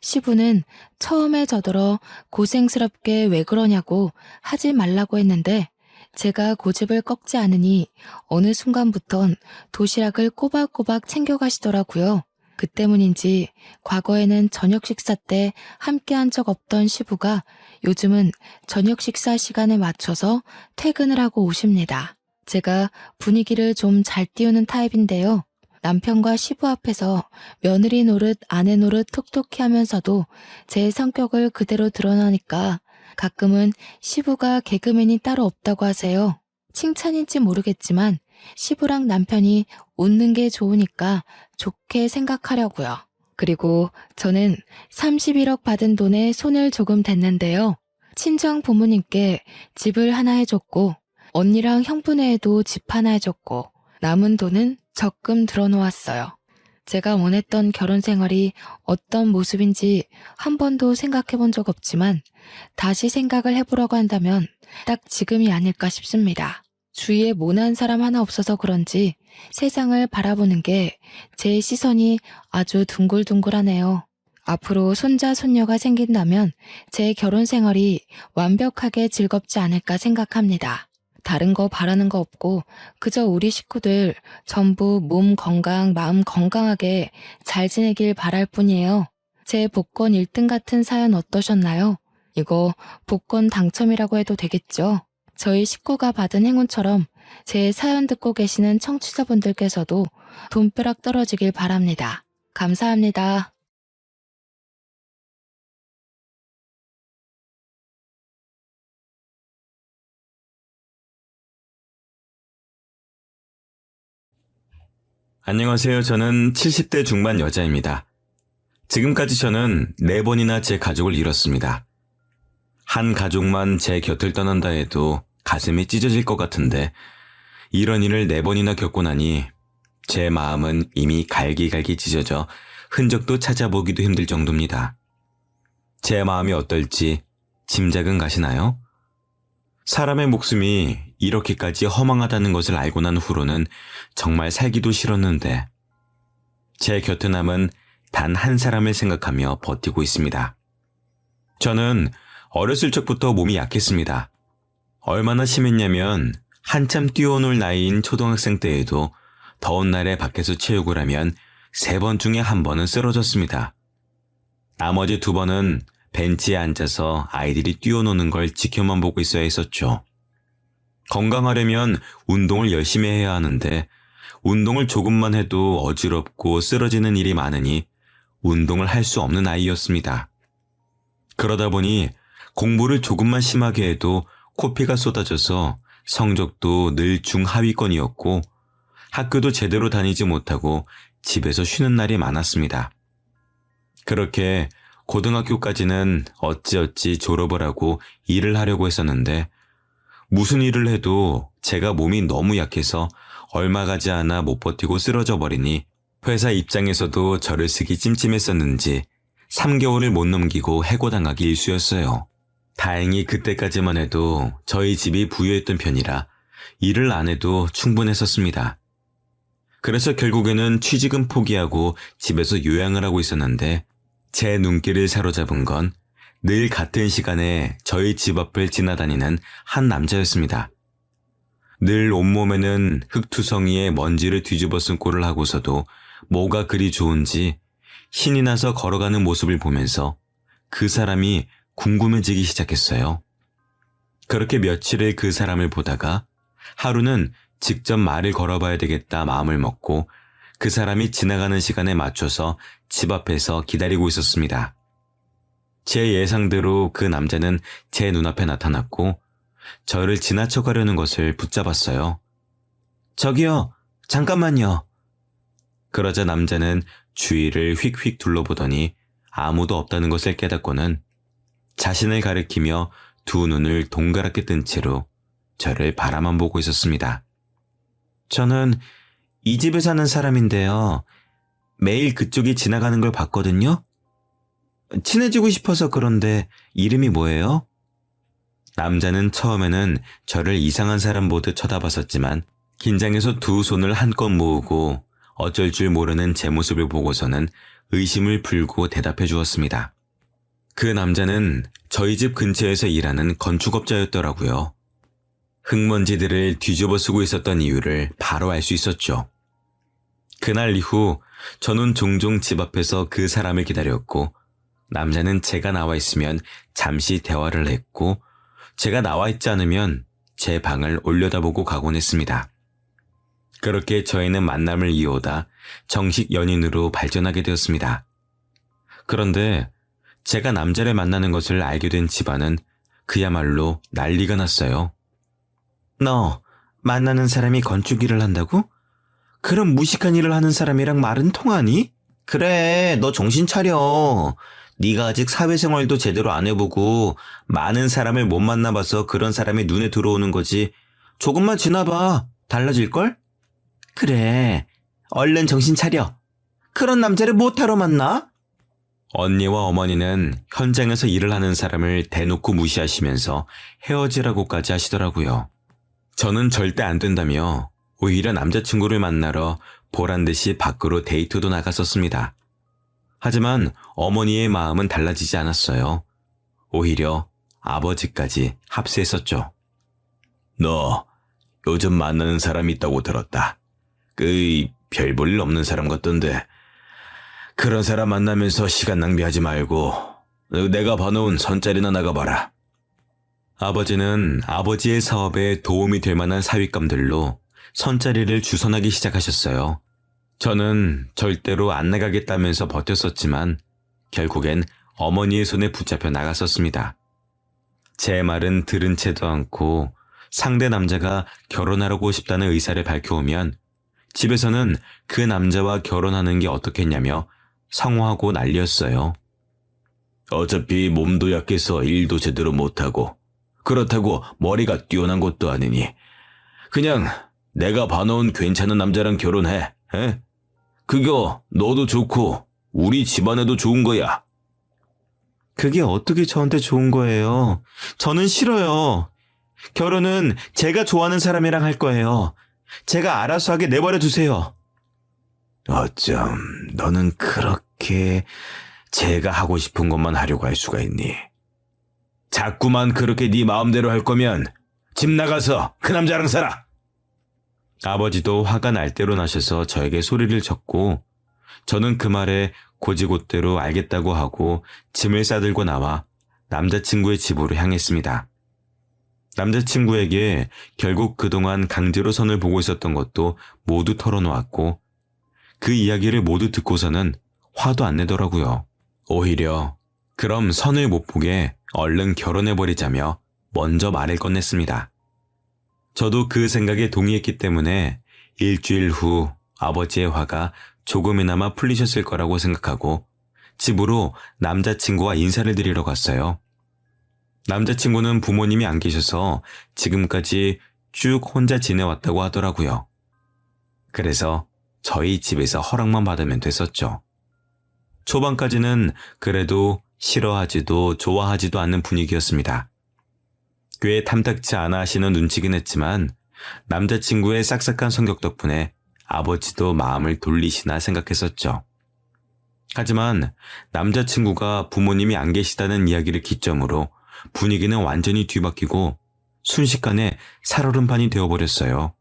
시부는 처음에 저더러 고생스럽게 왜 그러냐고 하지 말라고 했는데 제가 고집을 꺾지 않으니 어느 순간부턴 도시락을 꼬박꼬박 챙겨가시더라고요. 그 때문인지 과거에는 저녁 식사 때 함께한 적 없던 시부가 요즘은 저녁 식사 시간에 맞춰서 퇴근을 하고 오십니다. 제가 분위기를 좀 잘 띄우는 타입인데요. 남편과 시부 앞에서 며느리 노릇 아내 노릇 톡톡히 하면서도 제 성격을 그대로 드러나니까 가끔은 시부가 개그맨이 따로 없다고 하세요. 칭찬인지 모르겠지만 시부랑 남편이 웃는 게 좋으니까 좋게 생각하려고요. 그리고 저는 31억 받은 돈에 손을 조금 댔는데요. 친정 부모님께 집을 하나 해줬고 언니랑 형부네에도 집 하나 해줬고 남은 돈은 적금 들어놓았어요. 제가 원했던 결혼 생활이 어떤 모습인지 한 번도 생각해 본 적 없지만 다시 생각을 해보려고 한다면 딱 지금이 아닐까 싶습니다. 주위에 모난 사람 하나 없어서 그런지 세상을 바라보는 게 제 시선이 아주 둥글둥글하네요. 앞으로 손자, 손녀가 생긴다면 제 결혼 생활이 완벽하게 즐겁지 않을까 생각합니다. 다른 거 바라는 거 없고 그저 우리 식구들 전부 몸 건강, 마음 건강하게 잘 지내길 바랄 뿐이에요. 제 복권 1등 같은 사연 어떠셨나요? 이거 복권 당첨이라고 해도 되겠죠? 저희 식구가 받은 행운처럼 제 사연 듣고 계시는 청취자분들께서도 돈벼락 떨어지길 바랍니다. 감사합니다. 안녕하세요. 저는 70대 중반 여자입니다. 지금까지 저는 4번이나 제 가족을 잃었습니다. 한 가족만 제 곁을 떠난다 해도 가슴이 찢어질 것 같은데 이런 일을 4번이나 겪고 나니 제 마음은 이미 갈기갈기 찢어져 흔적도 찾아보기도 힘들 정도입니다. 제 마음이 어떨지 짐작은 가시나요? 사람의 목숨이 이렇게까지 허망하다는 것을 알고 난 후로는 정말 살기도 싫었는데 제 곁에 남은 단 한 사람을 생각하며 버티고 있습니다. 저는 어렸을 적부터 몸이 약했습니다. 얼마나 심했냐면 한참 뛰어놀 나이인 초등학생 때에도 더운 날에 밖에서 체육을 하면 3번 중에 1번은 쓰러졌습니다. 나머지 2번은 벤치에 앉아서 아이들이 뛰어노는 걸 지켜만 보고 있어야 했었죠. 건강하려면 운동을 열심히 해야 하는데 운동을 조금만 해도 어지럽고 쓰러지는 일이 많으니 운동을 할 수 없는 아이였습니다. 그러다 보니 공부를 조금만 심하게 해도 코피가 쏟아져서 성적도 늘 중하위권이었고 학교도 제대로 다니지 못하고 집에서 쉬는 날이 많았습니다. 그렇게 고등학교까지는 어찌어찌 졸업을 하고 일을 하려고 했었는데 무슨 일을 해도 제가 몸이 너무 약해서 얼마 가지 않아 못 버티고 쓰러져 버리니 회사 입장에서도 저를 쓰기 찜찜했었는지 3개월을 못 넘기고 해고당하기 일쑤였어요. 다행히 그때까지만 해도 저희 집이 부유했던 편이라 일을 안 해도 충분했었습니다. 그래서 결국에는 취직은 포기하고 집에서 요양을 하고 있었는데 제 눈길을 사로잡은 건 늘 같은 시간에 저희 집 앞을 지나다니는 한 남자였습니다. 늘 온몸에는 흙투성이에 먼지를 뒤집어 쓴 꼴을 하고서도 뭐가 그리 좋은지 신이 나서 걸어가는 모습을 보면서 그 사람이 궁금해지기 시작했어요. 그렇게 며칠을 그 사람을 보다가 하루는 직접 말을 걸어봐야 되겠다 마음을 먹고 그 사람이 지나가는 시간에 맞춰서 집 앞에서 기다리고 있었습니다. 제 예상대로 그 남자는 제 눈앞에 나타났고 저를 지나쳐 가려는 것을 붙잡았어요. 저기요, 잠깐만요. 그러자 남자는 주위를 휙휙 둘러보더니 아무도 없다는 것을 깨닫고는 자신을 가리키며 2 눈을 동그랗게 뜬 채로 저를 바라만 보고 있었습니다. 저는 이 집에 사는 사람인데요. 매일 그쪽이 지나가는 걸 봤거든요. 친해지고 싶어서 그런데 이름이 뭐예요? 남자는 처음에는 저를 이상한 사람 보듯 쳐다봤었지만 긴장해서 2 손을 한껏 모으고 어쩔 줄 모르는 제 모습을 보고서는 의심을 풀고 대답해 주었습니다. 그 남자는 저희 집 근처에서 일하는 건축업자였더라고요. 흙먼지들을 뒤집어 쓰고 있었던 이유를 바로 알 수 있었죠. 그날 이후 저는 종종 집 앞에서 그 사람을 기다렸고 남자는 제가 나와 있으면 잠시 대화를 했고 제가 나와 있지 않으면 제 방을 올려다보고 가곤 했습니다. 그렇게 저희는 만남을 이어오다 정식 연인으로 발전하게 되었습니다. 그런데 제가 남자를 만나는 것을 알게 된 집안은 그야말로 난리가 났어요. 너 만나는 사람이 건축 일을 한다고? 그럼 무식한 일을 하는 사람이랑 말은 통하니? 그래, 너 정신 차려. 네가 아직 사회생활도 제대로 안 해보고 많은 사람을 못 만나봐서 그런 사람이 눈에 들어오는 거지. 조금만 지나봐. 달라질걸? 그래, 얼른 정신 차려. 그런 남자를 못하러 만나? 언니와 어머니는 현장에서 일을 하는 사람을 대놓고 무시하시면서 헤어지라고까지 하시더라고요. 저는 절대 안 된다며 오히려 남자친구를 만나러 보란듯이 밖으로 데이트도 나갔었습니다. 하지만 어머니의 마음은 달라지지 않았어요. 오히려 아버지까지 합세했었죠. 너 요즘 만나는 사람 있다고 들었다. 별 볼 일 없는 사람 같던데. 그런 사람 만나면서 시간 낭비하지 말고 내가 봐놓은 선자리나 나가봐라. 아버지는 아버지의 사업에 도움이 될 만한 사윗감들로 선자리를 주선하기 시작하셨어요. 저는 절대로 안 나가겠다면서 버텼었지만 결국엔 어머니의 손에 붙잡혀 나갔었습니다. 제 말은 들은 채도 않고 상대 남자가 결혼하고 싶다는 의사를 밝혀오면 집에서는 그 남자와 결혼하는 게 어떻겠냐며 성화하고 난리였어요. 어차피 몸도 약해서 일도 제대로 못하고 그렇다고 머리가 뛰어난 것도 아니니 그냥 내가 봐놓은 괜찮은 남자랑 결혼해. 에? 그거 너도 좋고 우리 집안에도 좋은 거야. 그게 어떻게 저한테 좋은 거예요? 저는 싫어요. 결혼은 제가 좋아하는 사람이랑 할 거예요. 제가 알아서 하게 내버려 두세요. 어쩜 너는 그렇게 제가 하고 싶은 것만 하려고 할 수가 있니? 자꾸만 그렇게 네 마음대로 할 거면 집 나가서 그 남자랑 살아. 아버지도 화가 날 대로 나셔서 저에게 소리를 쳤고 저는 그 말에 고지곳대로 알겠다고 하고 짐을 싸들고 나와 남자친구의 집으로 향했습니다. 남자친구에게 결국 그동안 강제로 선을 보고 있었던 것도 모두 털어놓았고 그 이야기를 모두 듣고서는 화도 안 내더라고요. 오히려 그럼 선을 못 보게 얼른 결혼해버리자며 먼저 말을 꺼냈습니다. 저도 그 생각에 동의했기 때문에 일주일 후 아버지의 화가 조금이나마 풀리셨을 거라고 생각하고 집으로 남자친구와 인사를 드리러 갔어요. 남자친구는 부모님이 안 계셔서 지금까지 쭉 혼자 지내왔다고 하더라고요. 그래서 저희 집에서 허락만 받으면 됐었죠. 초반까지는 그래도 싫어하지도 좋아하지도 않는 분위기였습니다. 꽤 탐탁치 않아 하시는 눈치긴 했지만 남자친구의 싹싹한 성격 덕분에 아버지도 마음을 돌리시나 생각했었죠. 하지만 남자친구가 부모님이 안 계시다는 이야기를 기점으로 분위기는 완전히 뒤바뀌고 순식간에 살얼음판이 되어버렸어요.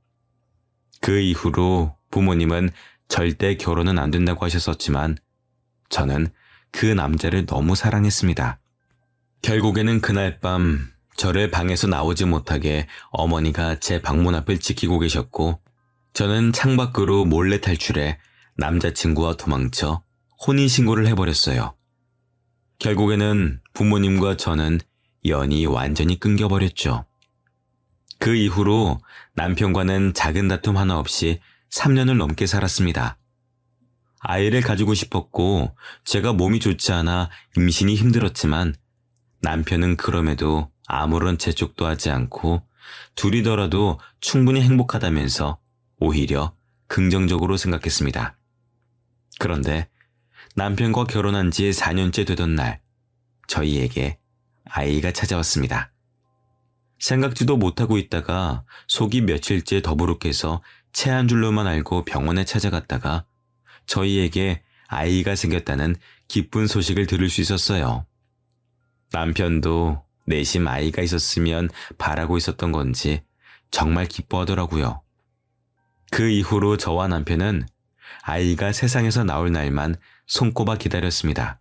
그 이후로 부모님은 절대 결혼은 안 된다고 하셨었지만 저는 그 남자를 너무 사랑했습니다. 결국에는 그날 밤 저를 방에서 나오지 못하게 어머니가 제 방문 앞을 지키고 계셨고 저는 창밖으로 몰래 탈출해 남자친구와 도망쳐 혼인신고를 해버렸어요. 결국에는 부모님과 저는 연이 완전히 끊겨버렸죠. 그 이후로 남편과는 작은 다툼 하나 없이 3년을 넘게 살았습니다. 아이를 가지고 싶었고 제가 몸이 좋지 않아 임신이 힘들었지만 남편은 그럼에도 아무런 재촉도 하지 않고 둘이더라도 충분히 행복하다면서 오히려 긍정적으로 생각했습니다. 그런데 남편과 결혼한 지 4년째 되던 날 저희에게 아이가 찾아왔습니다. 생각지도 못하고 있다가 속이 며칠째 더부룩해서 체한 줄로만 알고 병원에 찾아갔다가 저희에게 아이가 생겼다는 기쁜 소식을 들을 수 있었어요. 남편도 내심 아이가 있었으면 바라고 있었던 건지 정말 기뻐하더라고요. 그 이후로 저와 남편은 아이가 세상에서 나올 날만 손꼽아 기다렸습니다.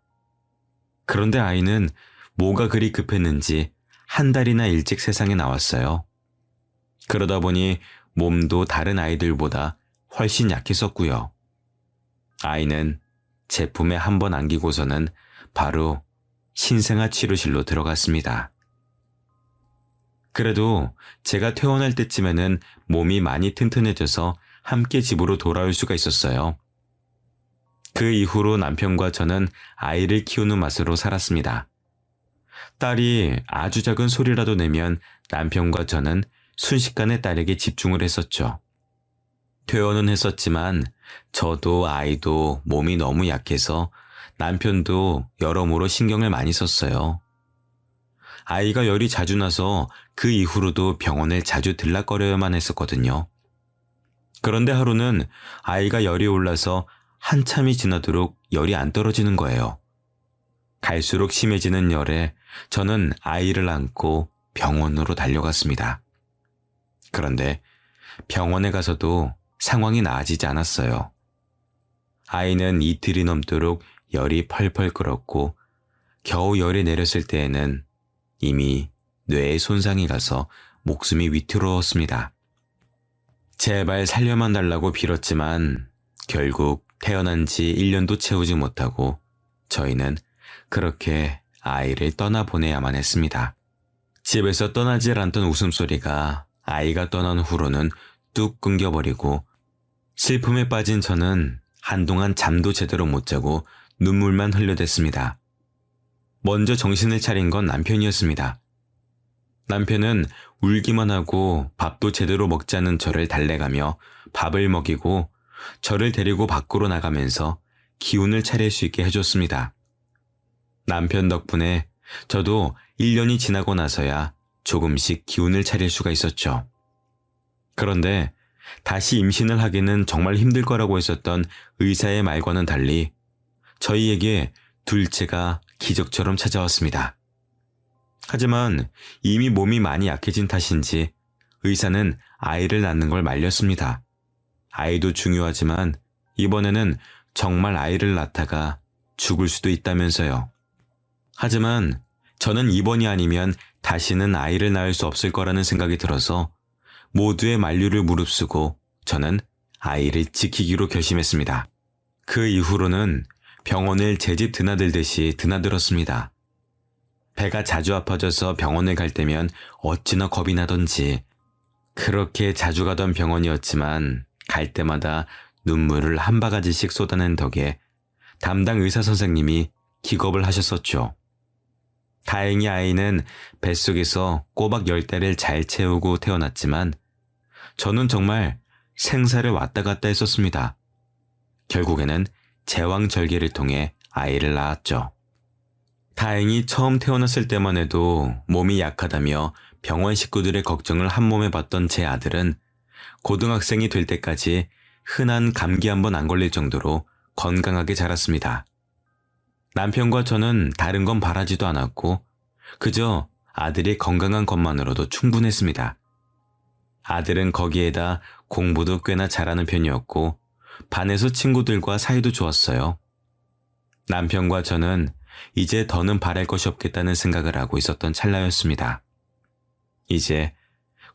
그런데 아이는 뭐가 그리 급했는지 한 달이나 일찍 세상에 나왔어요. 그러다 보니 몸도 다른 아이들보다 훨씬 약했었고요. 아이는 제 품에 한 번 안기고서는 바로 신생아 치료실로 들어갔습니다. 그래도 제가 퇴원할 때쯤에는 몸이 많이 튼튼해져서 함께 집으로 돌아올 수가 있었어요. 그 이후로 남편과 저는 아이를 키우는 맛으로 살았습니다. 딸이 아주 작은 소리라도 내면 남편과 저는 순식간에 딸에게 집중을 했었죠. 퇴원은 했었지만 저도 아이도 몸이 너무 약해서 남편도 여러모로 신경을 많이 썼어요. 아이가 열이 자주 나서 그 이후로도 병원을 자주 들락거려야만 했었거든요. 그런데 하루는 아이가 열이 올라서 한참이 지나도록 열이 안 떨어지는 거예요. 갈수록 심해지는 열에 저는 아이를 안고 병원으로 달려갔습니다. 그런데 병원에 가서도 상황이 나아지지 않았어요. 아이는 이틀이 넘도록 열이 펄펄 끓었고 겨우 열이 내렸을 때에는 이미 뇌에 손상이 가서 목숨이 위태로웠습니다. 제발 살려만 달라고 빌었지만 결국 태어난 지 1년도 채우지 못하고 저희는 그렇게 아이를 떠나보내야만 했습니다. 집에서 떠나질 않던 웃음소리가 아이가 떠난 후로는 뚝 끊겨버리고 슬픔에 빠진 저는 한동안 잠도 제대로 못 자고 눈물만 흘려댔습니다. 먼저 정신을 차린 건 남편이었습니다. 남편은 울기만 하고 밥도 제대로 먹지 않는 저를 달래가며 밥을 먹이고 저를 데리고 밖으로 나가면서 기운을 차릴 수 있게 해줬습니다. 남편 덕분에 저도 1년이 지나고 나서야 조금씩 기운을 차릴 수가 있었죠. 그런데 다시 임신을 하기는 정말 힘들 거라고 했었던 의사의 말과는 달리 저희에게 둘째가 기적처럼 찾아왔습니다. 하지만 이미 몸이 많이 약해진 탓인지 의사는 아이를 낳는 걸 말렸습니다. 아이도 중요하지만 이번에는 정말 아이를 낳다가 죽을 수도 있다면서요. 하지만 저는 이번이 아니면 다시는 아이를 낳을 수 없을 거라는 생각이 들어서 모두의 만류를 무릅쓰고 저는 아이를 지키기로 결심했습니다. 그 이후로는 병원을 제 집 드나들듯이 드나들었습니다. 배가 자주 아파져서 병원을 갈 때면 어찌나 겁이 나던지 그렇게 자주 가던 병원이었지만 갈 때마다 눈물을 한 바가지씩 쏟아낸 덕에 담당 의사 선생님이 기겁을 하셨었죠. 다행히 아이는 뱃속에서 꼬박 10달을 잘 채우고 태어났지만 저는 정말 생사를 왔다 갔다 했었습니다. 결국에는 제왕절개를 통해 아이를 낳았죠. 다행히 처음 태어났을 때만 해도 몸이 약하다며 병원 식구들의 걱정을 한 몸에 받던 제 아들은 고등학생이 될 때까지 흔한 감기 한 번 안 걸릴 정도로 건강하게 자랐습니다. 남편과 저는 다른 건 바라지도 않았고 그저 아들이 건강한 것만으로도 충분했습니다. 아들은 거기에다 공부도 꽤나 잘하는 편이었고 반에서 친구들과 사이도 좋았어요. 남편과 저는 이제 더는 바랄 것이 없겠다는 생각을 하고 있었던 찰나였습니다. 이제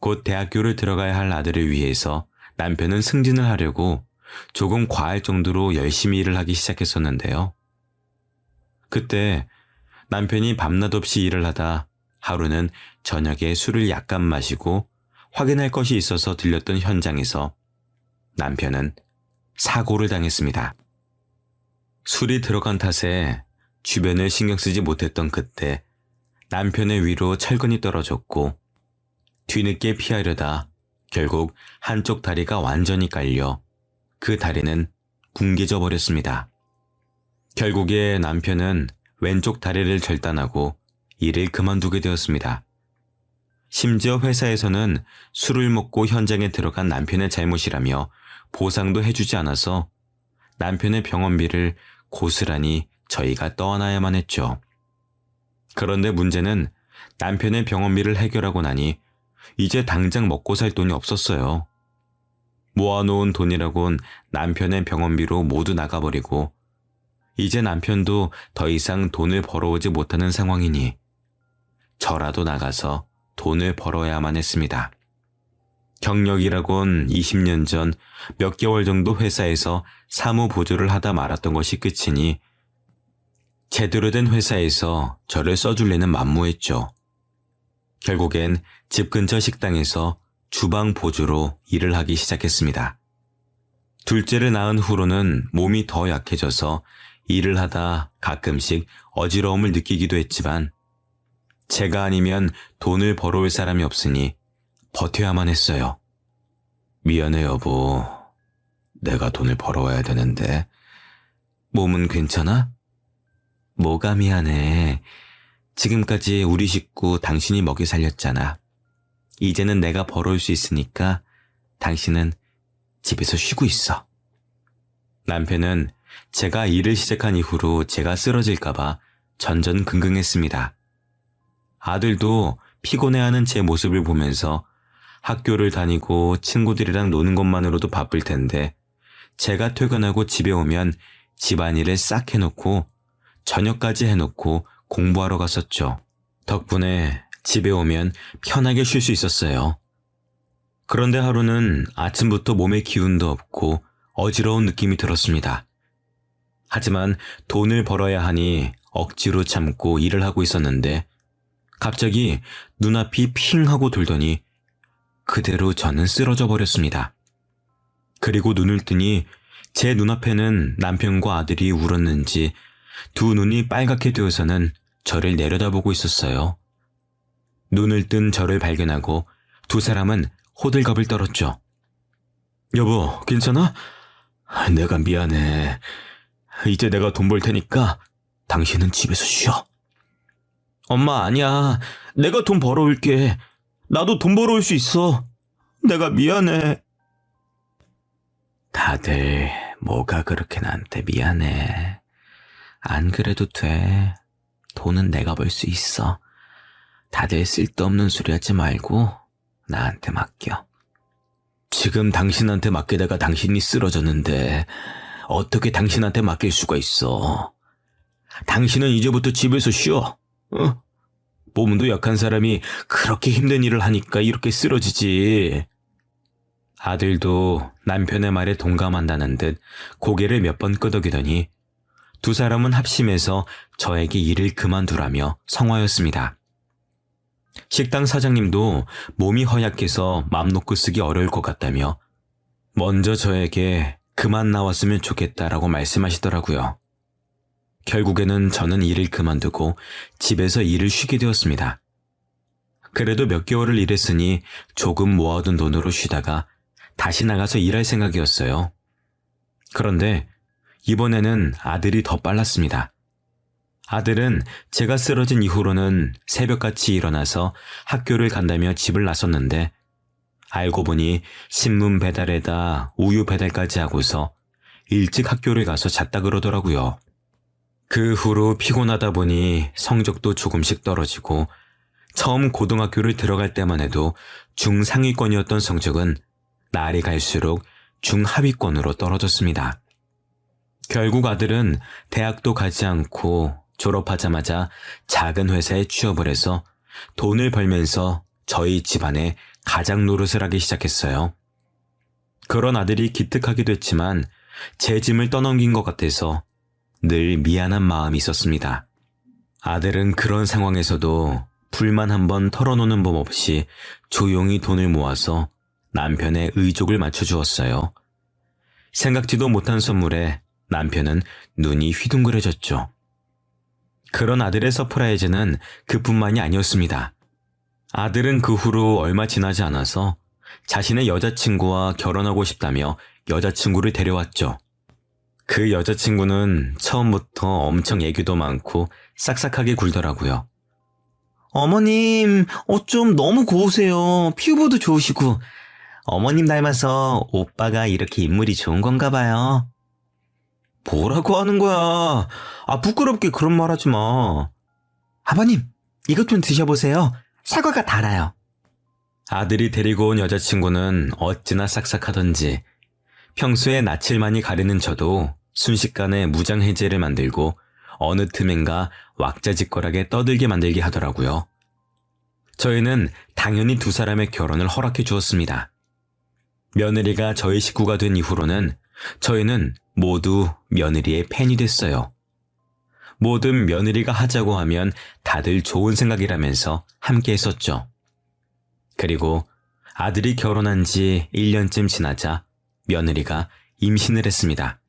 곧 대학교를 들어가야 할 아들을 위해서 남편은 승진을 하려고 조금 과할 정도로 열심히 일을 하기 시작했었는데요. 그때 남편이 밤낮 없이 일을 하다 하루는 저녁에 술을 약간 마시고 확인할 것이 있어서 들렸던 현장에서 남편은 사고를 당했습니다. 술이 들어간 탓에 주변을 신경 쓰지 못했던 그때 남편의 위로 철근이 떨어졌고 뒤늦게 피하려다 결국 한쪽 다리가 완전히 깔려 그 다리는 뭉개져 버렸습니다. 결국에 남편은 왼쪽 다리를 절단하고 일을 그만두게 되었습니다. 심지어 회사에서는 술을 먹고 현장에 들어간 남편의 잘못이라며 보상도 해주지 않아서 남편의 병원비를 고스란히 저희가 떠안아야만 했죠. 그런데 문제는 남편의 병원비를 해결하고 나니 이제 당장 먹고 살 돈이 없었어요. 모아놓은 돈이라곤 남편의 병원비로 모두 나가버리고 이제 남편도 더 이상 돈을 벌어오지 못하는 상황이니 저라도 나가서 돈을 벌어야만 했습니다. 경력이라곤 20년 전 몇 개월 정도 회사에서 사무 보조를 하다 말았던 것이 끝이니 제대로 된 회사에서 저를 써줄 리는 만무했죠. 결국엔 집 근처 식당에서 주방 보조로 일을 하기 시작했습니다. 둘째를 낳은 후로는 몸이 더 약해져서 일을 하다 가끔씩 어지러움을 느끼기도 했지만 제가 아니면 돈을 벌어올 사람이 없으니 버텨야만 했어요. 미안해 여보. 내가 돈을 벌어와야 되는데. 몸은 괜찮아? 뭐가 미안해. 지금까지 우리 식구 당신이 먹여 살렸잖아. 이제는 내가 벌어올 수 있으니까 당신은 집에서 쉬고 있어. 남편은 제가 일을 시작한 이후로 제가 쓰러질까봐 전전긍긍했습니다. 아들도 피곤해하는 제 모습을 보면서 학교를 다니고 친구들이랑 노는 것만으로도 바쁠 텐데 제가 퇴근하고 집에 오면 집안일을 싹 해놓고 저녁까지 해놓고 공부하러 갔었죠. 덕분에 집에 오면 편하게 쉴 수 있었어요. 그런데 하루는 아침부터 몸에 기운도 없고 어지러운 느낌이 들었습니다. 하지만 돈을 벌어야 하니 억지로 참고 일을 하고 있었는데 갑자기 눈앞이 핑 하고 돌더니 그대로 저는 쓰러져 버렸습니다. 그리고 눈을 뜨니 제 눈앞에는 남편과 아들이 울었는지 두 눈이 빨갛게 되어서는 저를 내려다보고 있었어요. 눈을 뜬 저를 발견하고 두 사람은 호들갑을 떨었죠. 여보, 괜찮아? 내가 미안해. 이제 내가 돈 벌 테니까 당신은 집에서 쉬어. 엄마, 아니야. 내가 돈 벌어올게. 나도 돈 벌어올 수 있어. 내가 미안해. 다들 뭐가 그렇게 나한테 미안해. 안 그래도 돼. 돈은 내가 벌 수 있어. 다들 쓸데없는 소리 하지 말고 나한테 맡겨. 지금 당신한테 맡기다가 당신이 쓰러졌는데 어떻게 당신한테 맡길 수가 있어. 당신은 이제부터 집에서 쉬어. 몸도 약한 사람이 그렇게 힘든 일을 하니까 이렇게 쓰러지지. 아들도 남편의 말에 동감한다는 듯 고개를 몇 번 끄덕이더니 두 사람은 합심해서 저에게 일을 그만두라며 성화였습니다. 식당 사장님도 몸이 허약해서 맘 놓고 쓰기 어려울 것 같다며 먼저 저에게 그만 나왔으면 좋겠다라고 말씀하시더라고요. 결국에는 저는 일을 그만두고 집에서 일을 쉬게 되었습니다. 그래도 몇 개월을 일했으니 조금 모아둔 돈으로 쉬다가 다시 나가서 일할 생각이었어요. 그런데 이번에는 아들이 더 빨랐습니다. 아들은 제가 쓰러진 이후로는 새벽같이 일어나서 학교를 간다며 집을 나섰는데 알고 보니 신문 배달에다 우유 배달까지 하고서 일찍 학교를 가서 잤다 그러더라고요. 그 후로 피곤하다 보니 성적도 조금씩 떨어지고 처음 고등학교를 들어갈 때만 해도 중상위권이었던 성적은 날이 갈수록 중하위권으로 떨어졌습니다. 결국 아들은 대학도 가지 않고 졸업하자마자 작은 회사에 취업을 해서 돈을 벌면서 저희 집안에 가장 노릇을 하기 시작했어요. 그런 아들이 기특하기도 했지만 제 짐을 떠넘긴 것 같아서 늘 미안한 마음이 있었습니다. 아들은 그런 상황에서도 불만 한번 털어놓는 법 없이 조용히 돈을 모아서 남편의 의족을 맞춰주었어요. 생각지도 못한 선물에 남편은 눈이 휘둥그레졌죠. 그런 아들의 서프라이즈는 그뿐만이 아니었습니다. 아들은 그 후로 얼마 지나지 않아서 자신의 여자친구와 결혼하고 싶다며 여자친구를 데려왔죠. 그 여자친구는 처음부터 엄청 애교도 많고 싹싹하게 굴더라고요. 어머님, 어쩜 너무 고우세요. 피부도 좋으시고. 어머님 닮아서 오빠가 이렇게 인물이 좋은 건가 봐요. 뭐라고 하는 거야? 부끄럽게 그런 말 하지 마. 아버님, 이것 좀 드셔보세요. 사과가 달아요. 아들이 데리고 온 여자친구는 어찌나 싹싹하던지 평소에 낯을 많이 가리는 저도 순식간에 무장해제를 만들고 어느 틈엔가 왁자지껄하게 떠들게 만들게 하더라고요. 저희는 당연히 두 사람의 결혼을 허락해 주었습니다. 며느리가 저희 식구가 된 이후로는 저희는 모두 며느리의 팬이 됐어요. 뭐든 며느리가 하자고 하면 다들 좋은 생각이라면서 함께 했었죠. 그리고 아들이 결혼한 지 1년쯤 지나자 며느리가 임신을 했습니다.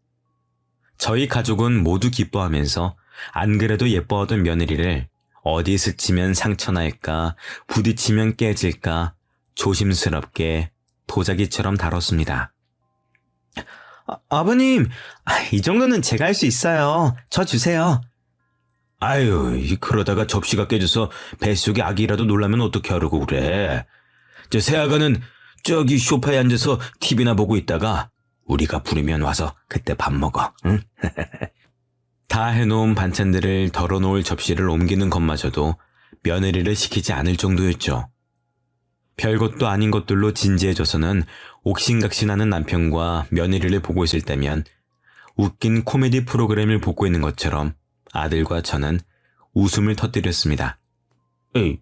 저희 가족은 모두 기뻐하면서 안 그래도 예뻐하던 며느리를 어디 스치면 상처날까, 부딪히면 깨질까 조심스럽게 도자기처럼 다뤘습니다. 아버님, 이 정도는 제가 할 수 있어요. 저 주세요. 아유, 그러다가 접시가 깨져서 뱃속에 아기라도 놀라면 어떻게 하려고 그래. 저 새아가는 저기 소파에 앉아서 TV나 보고 있다가 우리가 부르면 와서 그때 밥 먹어, 응? 다 해놓은 반찬들을 덜어놓을 접시를 옮기는 것마저도 며느리를 시키지 않을 정도였죠. 별것도 아닌 것들로 진지해져서는 옥신각신하는 남편과 며느리를 보고 있을 때면 웃긴 코미디 프로그램을 보고 있는 것처럼 아들과 저는 웃음을 터뜨렸습니다. 에이,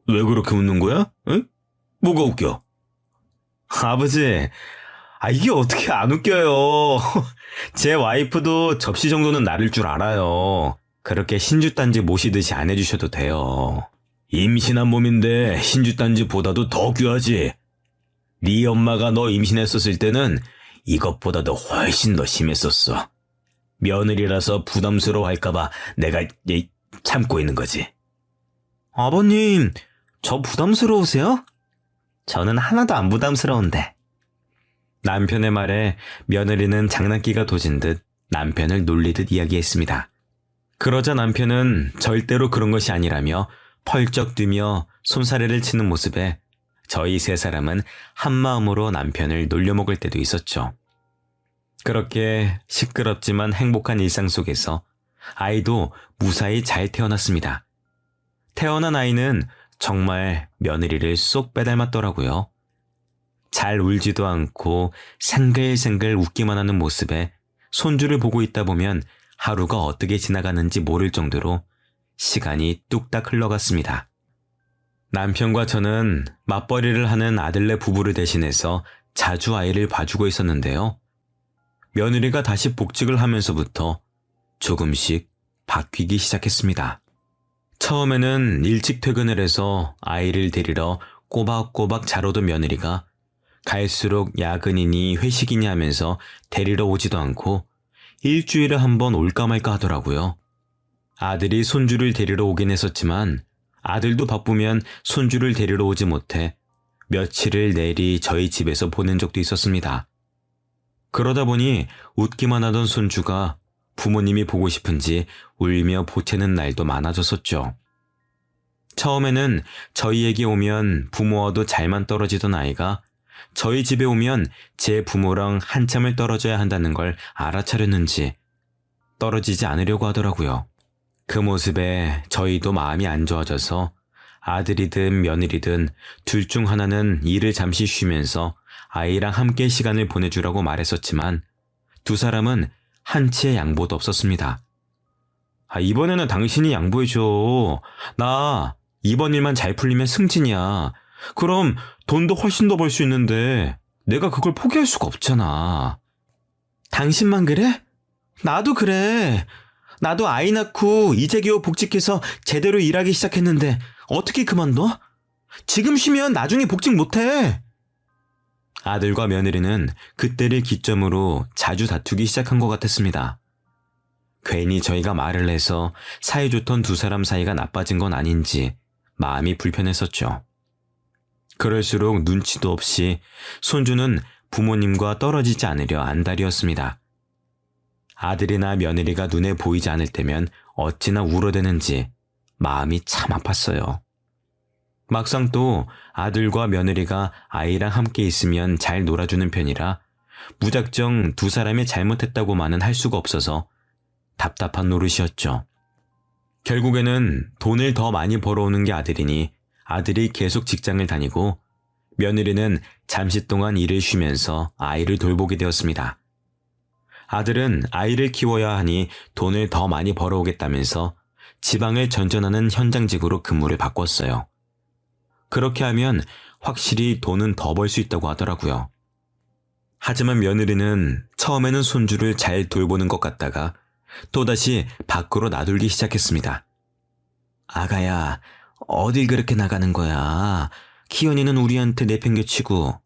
왜 그렇게 웃는 거야? 응? 뭐가 웃겨? 아버지, 이게 어떻게 안 웃겨요? 제 와이프도 접시 정도는 나를 줄 알아요. 그렇게 신주단지 모시듯이 안 해주셔도 돼요. 임신한 몸인데 신주단지보다도 더 귀하지. 네 엄마가 너 임신했었을 때는 이것보다도 훨씬 더 심했었어. 며느리라서 부담스러워할까봐 내가 참고 있는 거지. 아버님, 저 부담스러우세요? 저는 하나도 안 부담스러운데. 남편의 말에 며느리는 장난기가 도진 듯 남편을 놀리듯 이야기했습니다. 그러자 남편은 절대로 그런 것이 아니라며 펄쩍 뛰며 손사래를 치는 모습에 저희 세 사람은 한마음으로 남편을 놀려먹을 때도 있었죠. 그렇게 시끄럽지만 행복한 일상 속에서 아이도 무사히 잘 태어났습니다. 태어난 아이는 정말 며느리를 쏙 빼닮았더라고요. 잘 울지도 않고 생글생글 웃기만 하는 모습에 손주를 보고 있다 보면 하루가 어떻게 지나가는지 모를 정도로 시간이 뚝딱 흘러갔습니다. 남편과 저는 맞벌이를 하는 아들네 부부를 대신해서 자주 아이를 봐주고 있었는데요. 며느리가 다시 복직을 하면서부터 조금씩 바뀌기 시작했습니다. 처음에는 일찍 퇴근을 해서 아이를 데리러 꼬박꼬박 잘 오던 며느리가 갈수록 야근이니 회식이니 하면서 데리러 오지도 않고 일주일에 한 번 올까 말까 하더라고요. 아들이 손주를 데리러 오긴 했었지만 아들도 바쁘면 손주를 데리러 오지 못해 며칠을 내리 저희 집에서 보낸 적도 있었습니다. 그러다 보니 웃기만 하던 손주가 부모님이 보고 싶은지 울며 보채는 날도 많아졌었죠. 처음에는 저희에게 오면 부모와도 잘만 떨어지던 아이가 저희 집에 오면 제 부모랑 한참을 떨어져야 한다는 걸 알아차렸는지 떨어지지 않으려고 하더라고요. 그 모습에 저희도 마음이 안 좋아져서 아들이든 며느리든 둘 중 하나는 일을 잠시 쉬면서 아이랑 함께 시간을 보내주라고 말했었지만 두 사람은 한치의 양보도 없었습니다. 이번에는 당신이 양보해줘. 나 이번 일만 잘 풀리면 승진이야. 그럼 돈도 훨씬 더 벌 수 있는데 내가 그걸 포기할 수가 없잖아. 당신만 그래? 나도 그래. 나도 아이 낳고 이제 겨우 복직해서 제대로 일하기 시작했는데 어떻게 그만둬? 지금 쉬면 나중에 복직 못해. 아들과 며느리는 그때를 기점으로 자주 다투기 시작한 것 같았습니다. 괜히 저희가 말을 해서 사이좋던 두 사람 사이가 나빠진 건 아닌지 마음이 불편했었죠. 그럴수록 눈치도 없이 손주는 부모님과 떨어지지 않으려 안달이었습니다. 아들이나 며느리가 눈에 보이지 않을 때면 어찌나 울어대는지 마음이 참 아팠어요. 막상 또 아들과 며느리가 아이랑 함께 있으면 잘 놀아주는 편이라 무작정 두 사람이 잘못했다고만은 할 수가 없어서 답답한 노릇이었죠. 결국에는 돈을 더 많이 벌어오는 게 아들이니 아들이 계속 직장을 다니고 며느리는 잠시 동안 일을 쉬면서 아이를 돌보게 되었습니다. 아들은 아이를 키워야 하니 돈을 더 많이 벌어오겠다면서 지방을 전전하는 현장직으로 근무를 바꿨어요. 그렇게 하면 확실히 돈은 더 벌 수 있다고 하더라고요. 하지만 며느리는 처음에는 손주를 잘 돌보는 것 같다가 또다시 밖으로 나돌기 시작했습니다. 아가야, 어딜 그렇게 나가는 거야? 키연이는 우리한테 내팽개치고.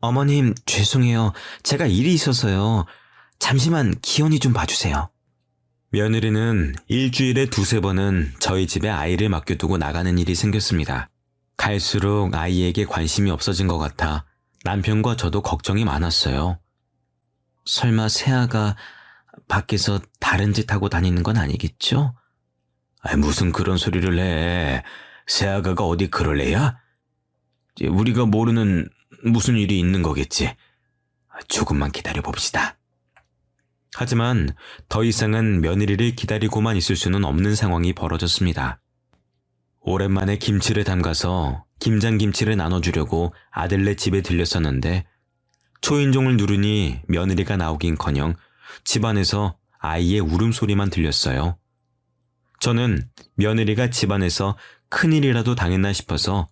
어머님, 죄송해요. 제가 일이 있어서요. 잠시만 기연이 좀 봐주세요. 며느리는 일주일에 두세 번은 저희 집에 아이를 맡겨두고 나가는 일이 생겼습니다. 갈수록 아이에게 관심이 없어진 것 같아 남편과 저도 걱정이 많았어요. 설마 새아가 밖에서 다른 짓 하고 다니는 건 아니겠죠? 무슨 그런 소리를 해. 새아가가 어디 그럴 애야? 우리가 모르는 무슨 일이 있는 거겠지. 조금만 기다려봅시다. 하지만 더 이상은 며느리를 기다리고만 있을 수는 없는 상황이 벌어졌습니다. 오랜만에 김치를 담가서 김장김치를 나눠주려고 아들네 집에 들렸었는데 초인종을 누르니 며느리가 나오긴커녕 집안에서 아이의 울음소리만 들렸어요. 저는 며느리가 집안에서 큰일이라도 당했나 싶어서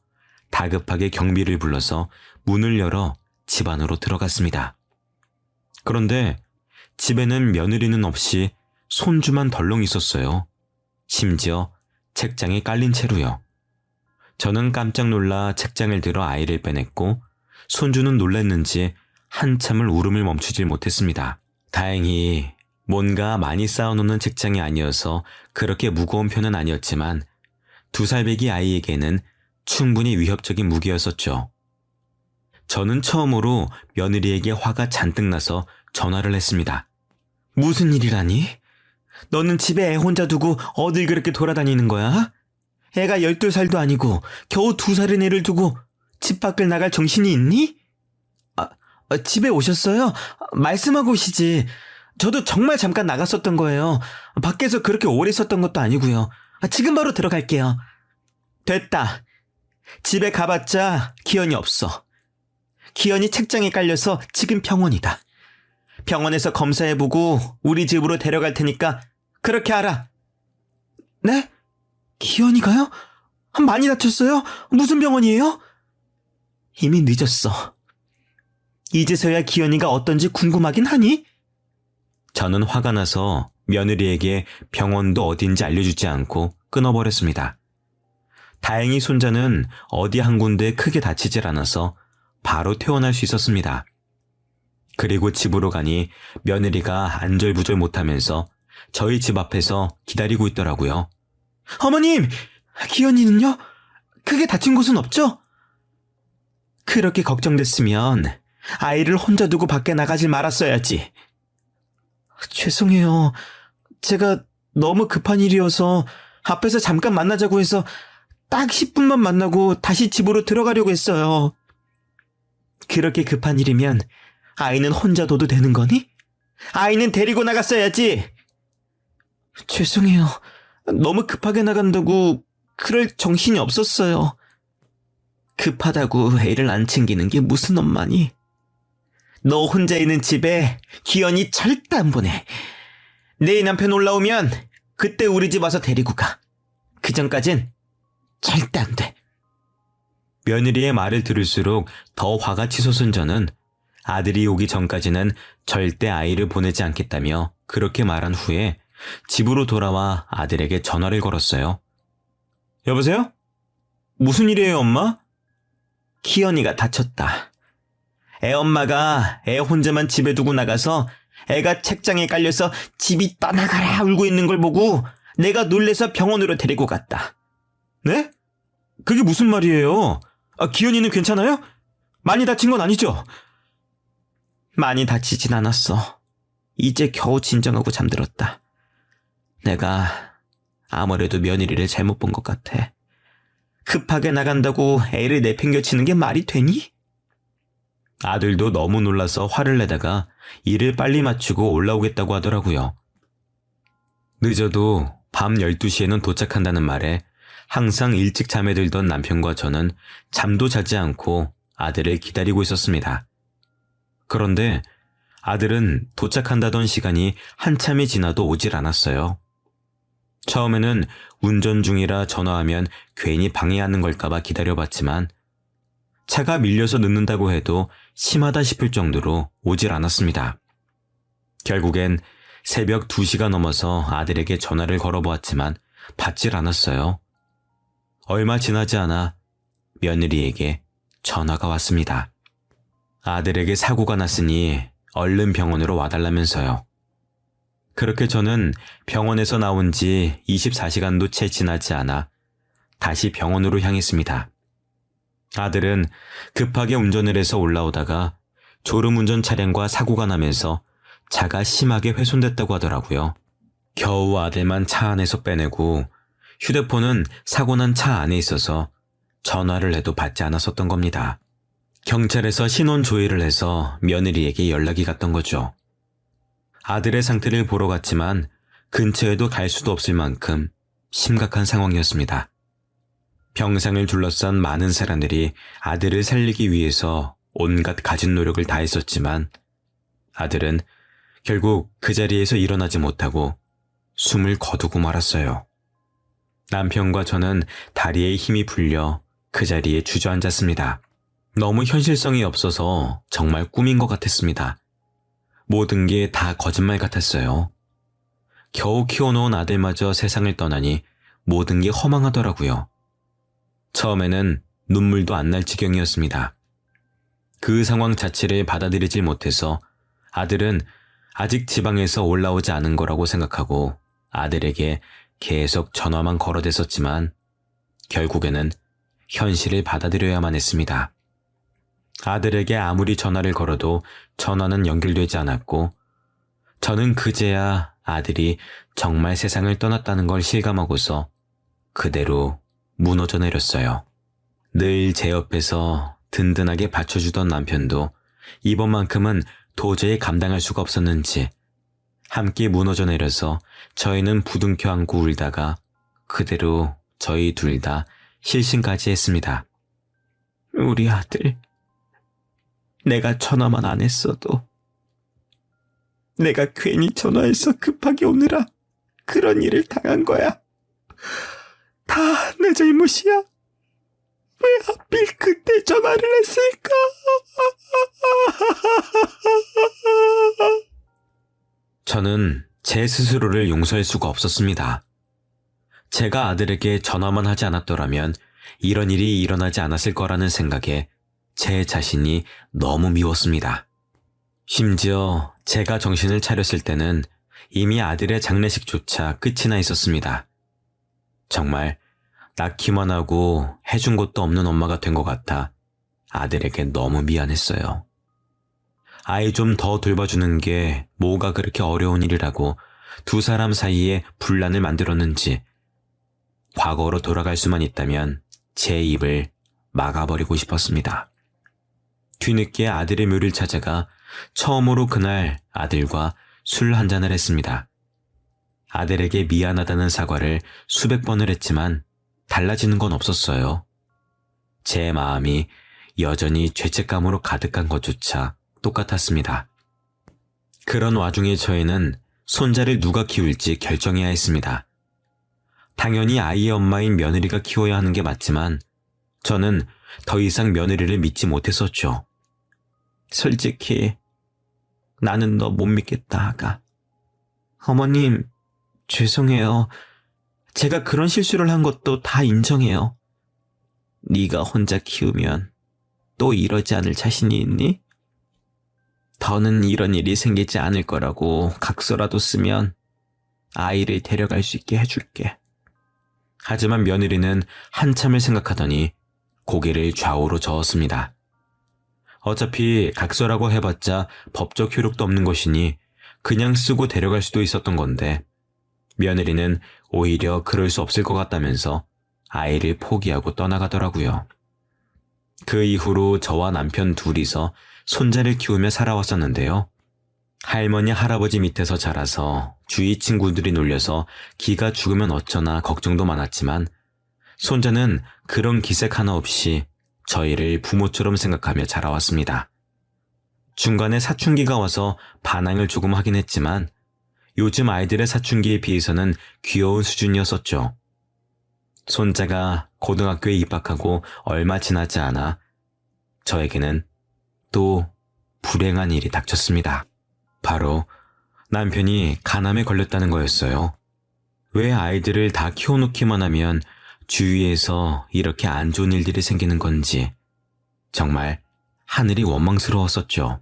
다급하게 경비를 불러서 문을 열어 집 안으로 들어갔습니다. 그런데 집에는 며느리는 없이 손주만 덜렁 있었어요. 심지어 책장에 깔린 채로요. 저는 깜짝 놀라 책장을 들어 아이를 빼냈고 손주는 놀랐는지 한참을 울음을 멈추질 못했습니다. 다행히 뭔가 많이 쌓아놓는 책장이 아니어서 그렇게 무거운 편은 아니었지만 2살 배기 아이에게는 충분히 위협적인 무기였었죠. 저는 처음으로 며느리에게 화가 잔뜩 나서 전화를 했습니다. 무슨 일이라니? 너는 집에 애 혼자 두고 어딜 그렇게 돌아다니는 거야? 애가 12살도 아니고 겨우 2살인 애를 두고 집 밖을 나갈 정신이 있니? 집에 오셨어요? 말씀하고 오시지. 저도 정말 잠깐 나갔었던 거예요. 밖에서 그렇게 오래 있었던 것도 아니고요. 지금 바로 들어갈게요. 됐다. 집에 가봤자 기현이 없어. 기현이 책장에 깔려서 지금 병원이다. 병원에서 검사해보고 우리 집으로 데려갈 테니까 그렇게 하라. 네? 기현이가요? 많이 다쳤어요? 무슨 병원이에요? 이미 늦었어. 이제서야 기현이가 어떤지 궁금하긴 하니? 저는 화가 나서 며느리에게 병원도 어딘지 알려주지 않고 끊어버렸습니다. 다행히 손자는 어디 한 군데 크게 다치질 않아서 바로 퇴원할 수 있었습니다. 그리고 집으로 가니 며느리가 안절부절 못하면서 저희 집 앞에서 기다리고 있더라고요. 어머님! 기현이는요? 크게 다친 곳은 없죠? 그렇게 걱정됐으면 아이를 혼자 두고 밖에 나가질 말았어야지. 죄송해요. 제가 너무 급한 일이어서 앞에서 잠깐 만나자고 해서 딱 10분만 만나고 다시 집으로 들어가려고 했어요. 그렇게 급한 일이면 아이는 혼자 둬도 되는 거니? 아이는 데리고 나갔어야지. 죄송해요. 너무 급하게 나간다고 그럴 정신이 없었어요. 급하다고 애를 안 챙기는 게 무슨 엄마니? 너 혼자 있는 집에 기현이 절대 안 보내. 내 남편 올라오면 그때 우리 집 와서 데리고 가. 그 전까진 절대 안 돼. 며느리의 말을 들을수록 더 화가 치솟은 저는 아들이 오기 전까지는 절대 아이를 보내지 않겠다며 그렇게 말한 후에 집으로 돌아와 아들에게 전화를 걸었어요. 여보세요? 무슨 일이에요, 엄마? 기현이가 다쳤다. 애 엄마가 애 혼자만 집에 두고 나가서 애가 책장에 깔려서 집이 떠나가라 울고 있는 걸 보고 내가 놀래서 병원으로 데리고 갔다. 네? 그게 무슨 말이에요? 기현이는 괜찮아요? 많이 다친 건 아니죠? 많이 다치진 않았어. 이제 겨우 진정하고 잠들었다. 내가 아무래도 며느리를 잘못 본 것 같아. 급하게 나간다고 애를 내팽겨치는 게 말이 되니? 아들도 너무 놀라서 화를 내다가 일을 빨리 마치고 올라오겠다고 하더라고요. 늦어도 밤 12시에는 도착한다는 말에 항상 일찍 잠에 들던 남편과 저는 잠도 자지 않고 아들을 기다리고 있었습니다. 그런데 아들은 도착한다던 시간이 한참이 지나도 오질 않았어요. 처음에는 운전 중이라 전화하면 괜히 방해하는 걸까봐 기다려봤지만 차가 밀려서 늦는다고 해도 심하다 싶을 정도로 오질 않았습니다. 결국엔 새벽 2시가 넘어서 아들에게 전화를 걸어보았지만 받질 않았어요. 얼마 지나지 않아 며느리에게 전화가 왔습니다. 아들에게 사고가 났으니 얼른 병원으로 와달라면서요. 그렇게 저는 병원에서 나온 지 24시간도 채 지나지 않아 다시 병원으로 향했습니다. 아들은 급하게 운전을 해서 올라오다가 졸음운전 차량과 사고가 나면서 차가 심하게 훼손됐다고 하더라고요. 겨우 아들만 차 안에서 빼내고 휴대폰은 사고 난 차 안에 있어서 전화를 해도 받지 않았었던 겁니다. 경찰에서 신원 조회를 해서 며느리에게 연락이 갔던 거죠. 아들의 상태를 보러 갔지만 근처에도 갈 수도 없을 만큼 심각한 상황이었습니다. 병상을 둘러싼 많은 사람들이 아들을 살리기 위해서 온갖 가진 노력을 다했었지만 아들은 결국 그 자리에서 일어나지 못하고 숨을 거두고 말았어요. 남편과 저는 다리에 힘이 풀려 그 자리에 주저앉았습니다. 너무 현실성이 없어서 정말 꿈인 것 같았습니다. 모든 게 다 거짓말 같았어요. 겨우 키워놓은 아들마저 세상을 떠나니 모든 게 허망하더라고요. 처음에는 눈물도 안 날 지경이었습니다. 그 상황 자체를 받아들이질 못해서 아들은 아직 지방에서 올라오지 않은 거라고 생각하고 아들에게 계속 전화만 걸어댔었지만 결국에는 현실을 받아들여야만 했습니다. 아들에게 아무리 전화를 걸어도 전화는 연결되지 않았고 저는 그제야 아들이 정말 세상을 떠났다는 걸 실감하고서 그대로 무너져 내렸어요. 늘 제 옆에서 든든하게 받쳐주던 남편도 이번만큼은 도저히 감당할 수가 없었는지 함께 무너져 내려서 저희는 부둥켜 안고 울다가 그대로 저희 둘 다 실신까지 했습니다. 우리 아들, 내가 전화만 안 했어도 내가 괜히 전화해서 급하게 오느라 그런 일을 당한 거야. 다 내 잘못이야. 왜 하필 그때 전화를 했을까? 저는 제 스스로를 용서할 수가 없었습니다. 제가 아들에게 전화만 하지 않았더라면 이런 일이 일어나지 않았을 거라는 생각에 제 자신이 너무 미웠습니다. 심지어 제가 정신을 차렸을 때는 이미 아들의 장례식조차 끝이 나 있었습니다. 정말 낳기만 하고 해준 것도 없는 엄마가 된 것 같아 아들에게 너무 미안했어요. 아이 좀 더 돌봐주는 게 뭐가 그렇게 어려운 일이라고 두 사람 사이에 분란을 만들었는지 과거로 돌아갈 수만 있다면 제 입을 막아버리고 싶었습니다. 뒤늦게 아들의 묘를 찾아가 처음으로 그날 아들과 술 한잔을 했습니다. 아들에게 미안하다는 사과를 수백 번을 했지만 달라지는 건 없었어요. 제 마음이 여전히 죄책감으로 가득한 것조차 똑같았습니다. 그런 와중에 저희는 손자를 누가 키울지 결정해야 했습니다. 당연히 아이의 엄마인 며느리가 키워야 하는 게 맞지만 저는 더 이상 며느리를 믿지 못했었죠. 솔직히 나는 너 못 믿겠다, 아가. 어머님, 죄송해요. 제가 그런 실수를 한 것도 다 인정해요. 네가 혼자 키우면 또 이러지 않을 자신이 있니? 더는 이런 일이 생기지 않을 거라고 각서라도 쓰면 아이를 데려갈 수 있게 해줄게. 하지만 며느리는 한참을 생각하더니 고개를 좌우로 저었습니다. 어차피 각서라고 해봤자 법적 효력도 없는 것이니 그냥 쓰고 데려갈 수도 있었던 건데 며느리는 오히려 그럴 수 없을 것 같다면서 아이를 포기하고 떠나가더라고요. 그 이후로 저와 남편 둘이서 손자를 키우며 살아왔었는데요. 할머니 할아버지 밑에서 자라서 주위 친구들이 놀려서 기가 죽으면 어쩌나 걱정도 많았지만 손자는 그런 기색 하나 없이 저희를 부모처럼 생각하며 자라왔습니다. 중간에 사춘기가 와서 반항을 조금 하긴 했지만 요즘 아이들의 사춘기에 비해서는 귀여운 수준이었었죠. 손자가 고등학교에 입학하고 얼마 지나지 않아 저에게는 또 불행한 일이 닥쳤습니다. 바로 남편이 간암에 걸렸다는 거였어요. 왜 아이들을 다 키워놓기만 하면 주위에서 이렇게 안 좋은 일들이 생기는 건지 정말 하늘이 원망스러웠었죠.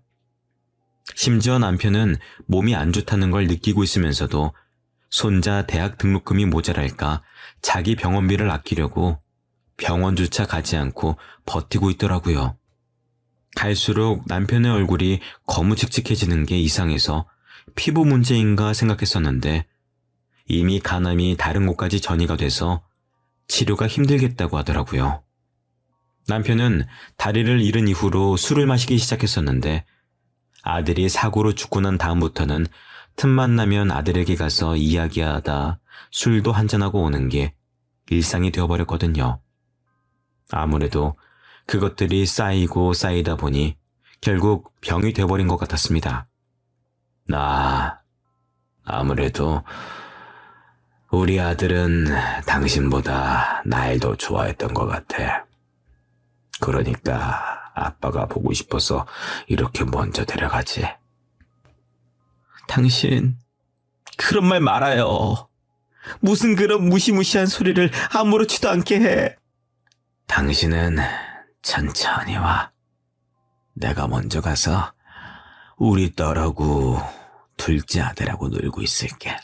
심지어 남편은 몸이 안 좋다는 걸 느끼고 있으면서도 손자 대학 등록금이 모자랄까 자기 병원비를 아끼려고 병원조차 가지 않고 버티고 있더라고요. 갈수록 남편의 얼굴이 거무직직해지는 게 이상해서 피부 문제인가 생각했었는데 이미 간암이 다른 곳까지 전이가 돼서 치료가 힘들겠다고 하더라고요. 남편은 다리를 잃은 이후로 술을 마시기 시작했었는데 아들이 사고로 죽고 난 다음부터는 틈만 나면 아들에게 가서 이야기하다 술도 한잔하고 오는 게 일상이 되어버렸거든요. 아무래도 그것들이 쌓이고 쌓이다 보니 결국 병이 되어버린 것 같았습니다. 아무래도 우리 아들은 당신보다 날 더 좋아했던 것 같아. 그러니까 아빠가 보고 싶어서 이렇게 먼저 데려가지. 당신, 그런 말 말아요. 무슨 그런 무시무시한 소리를 아무렇지도 않게 해. 당신은 천천히 와. 내가 먼저 가서 우리 딸하고 둘째 아들하고 놀고 있을게.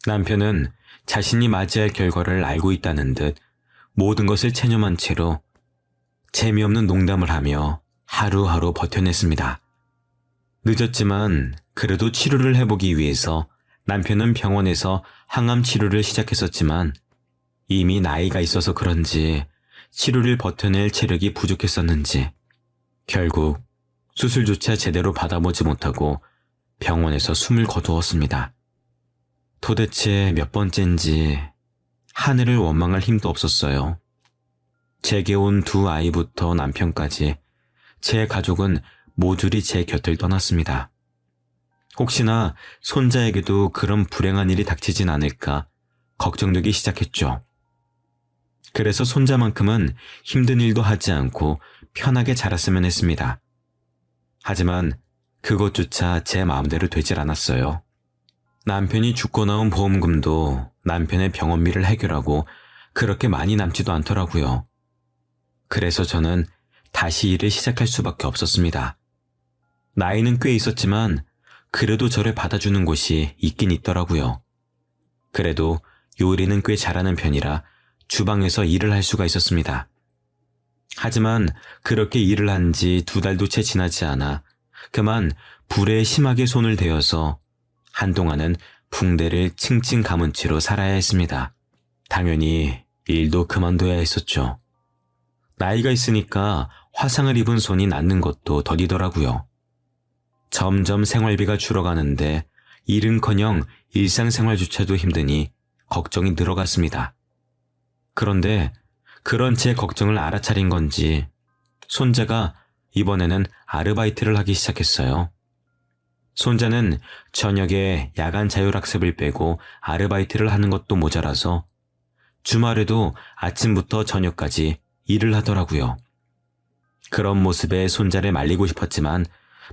남편은 자신이 맞이할 결과를 알고 있다는 듯 모든 것을 체념한 채로 재미없는 농담을 하며 하루하루 버텨냈습니다. 늦었지만 그래도 치료를 해보기 위해서 남편은 병원에서 항암 치료를 시작했었지만 이미 나이가 있어서 그런지 치료를 버텨낼 체력이 부족했었는지 결국 수술조차 제대로 받아보지 못하고 병원에서 숨을 거두었습니다. 도대체 몇 번째인지 하늘을 원망할 힘도 없었어요. 제게 온 두 아이부터 남편까지 제 가족은 모조리 제 곁을 떠났습니다. 혹시나 손자에게도 그런 불행한 일이 닥치진 않을까 걱정되기 시작했죠. 그래서 손자만큼은 힘든 일도 하지 않고 편하게 자랐으면 했습니다. 하지만 그것조차 제 마음대로 되질 않았어요. 남편이 죽고 나온 보험금도 남편의 병원비를 해결하고 그렇게 많이 남지도 않더라고요. 그래서 저는 다시 일을 시작할 수밖에 없었습니다. 나이는 꽤 있었지만 그래도 저를 받아주는 곳이 있긴 있더라고요. 그래도 요리는 꽤 잘하는 편이라 주방에서 일을 할 수가 있었습니다. 하지만 그렇게 일을 한 지 2달도 채 지나지 않아 그만 불에 심하게 손을 대어서 한동안은 붕대를 칭칭 감은 채로 살아야 했습니다. 당연히 일도 그만둬야 했었죠. 나이가 있으니까 화상을 입은 손이 낫는 것도 더디더라고요. 점점 생활비가 줄어가는데 일은커녕 일상생활조차도 힘드니 걱정이 늘어갔습니다. 그런데 그런 제 걱정을 알아차린 건지 손자가 이번에는 아르바이트를 하기 시작했어요. 손자는 저녁에 야간 자율학습을 빼고 아르바이트를 하는 것도 모자라서 주말에도 아침부터 저녁까지 일을 하더라고요. 그런 모습에 손자를 말리고 싶었지만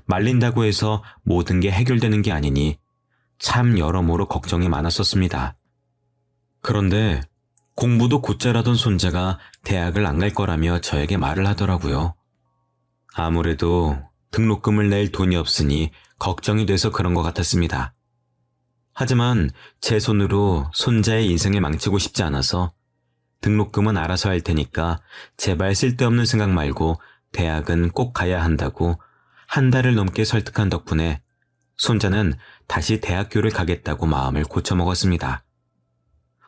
말린다고 해서 모든 게 해결되는 게 아니니 참 여러모로 걱정이 많았었습니다. 그런데 공부도 곧잘하던 손자가 대학을 안 갈 거라며 저에게 말을 하더라고요. 아무래도 등록금을 낼 돈이 없으니 걱정이 돼서 그런 것 같았습니다. 하지만 제 손으로 손자의 인생을 망치고 싶지 않아서 등록금은 알아서 할 테니까 제발 쓸데없는 생각 말고 대학은 꼭 가야 한다고 한 달을 넘게 설득한 덕분에 손자는 다시 대학교를 가겠다고 마음을 고쳐먹었습니다.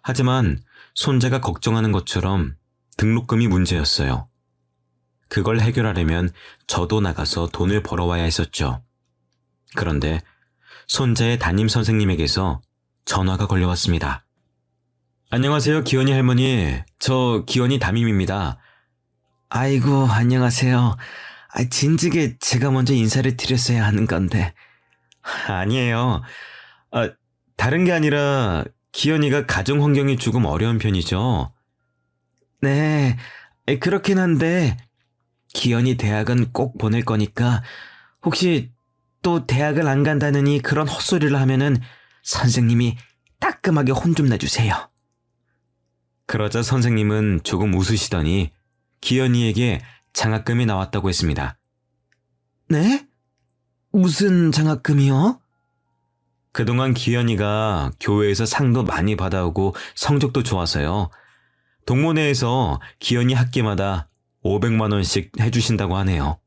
하지만 손자가 걱정하는 것처럼 등록금이 문제였어요. 그걸 해결하려면 저도 나가서 돈을 벌어와야 했었죠. 그런데 손자의 담임 선생님에게서 전화가 걸려왔습니다. 안녕하세요, 기원이 할머니. 저 기원이 담임입니다. 아이고, 안녕하세요. 진즉에 제가 먼저 인사를 드렸어야 하는 건데. 아니에요. 다른 게 아니라 기현이가 가정 환경이 조금 어려운 편이죠. 네, 그렇긴 한데 기현이 대학은 꼭 보낼 거니까 혹시 또 대학을 안 간다느니 그런 헛소리를 하면은 선생님이 따끔하게 혼 좀 내주세요. 그러자 선생님은 조금 웃으시더니 기현이에게 장학금이 나왔다고 했습니다. 네? 무슨 장학금이요? 그동안 기현이가 교회에서 상도 많이 받아오고 성적도 좋아서요. 동문회에서 기현이 학기마다 500만 원씩 해주신다고 하네요.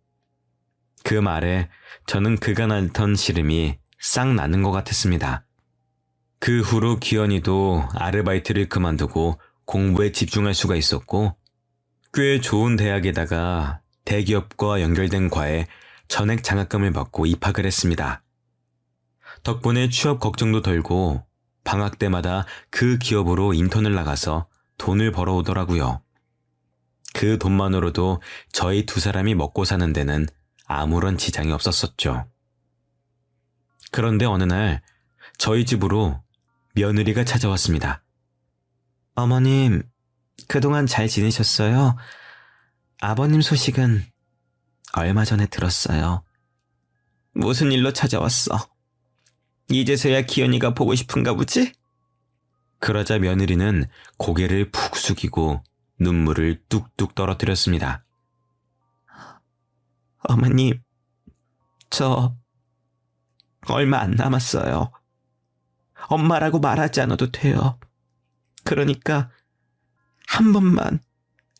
그 말에 저는 그간 앓던 시름이 싹 나는 것 같았습니다. 그 후로 기현이도 아르바이트를 그만두고 공부에 집중할 수가 있었고 꽤 좋은 대학에다가 대기업과 연결된 과에 전액 장학금을 받고 입학을 했습니다. 덕분에 취업 걱정도 덜고 방학 때마다 그 기업으로 인턴을 나가서 돈을 벌어오더라고요. 그 돈만으로도 저희 두 사람이 먹고 사는 데는 아무런 지장이 없었었죠. 그런데 어느 날 저희 집으로 며느리가 찾아왔습니다. 어머님, 그동안 잘 지내셨어요? 아버님 소식은 얼마 전에 들었어요. 무슨 일로 찾아왔어? 이제서야 기현이가 보고 싶은가 보지? 그러자 며느리는 고개를 푹 숙이고 눈물을 뚝뚝 떨어뜨렸습니다. 어머님, 저 얼마 안 남았어요. 엄마라고 말하지 않아도 돼요. 그러니까 한 번만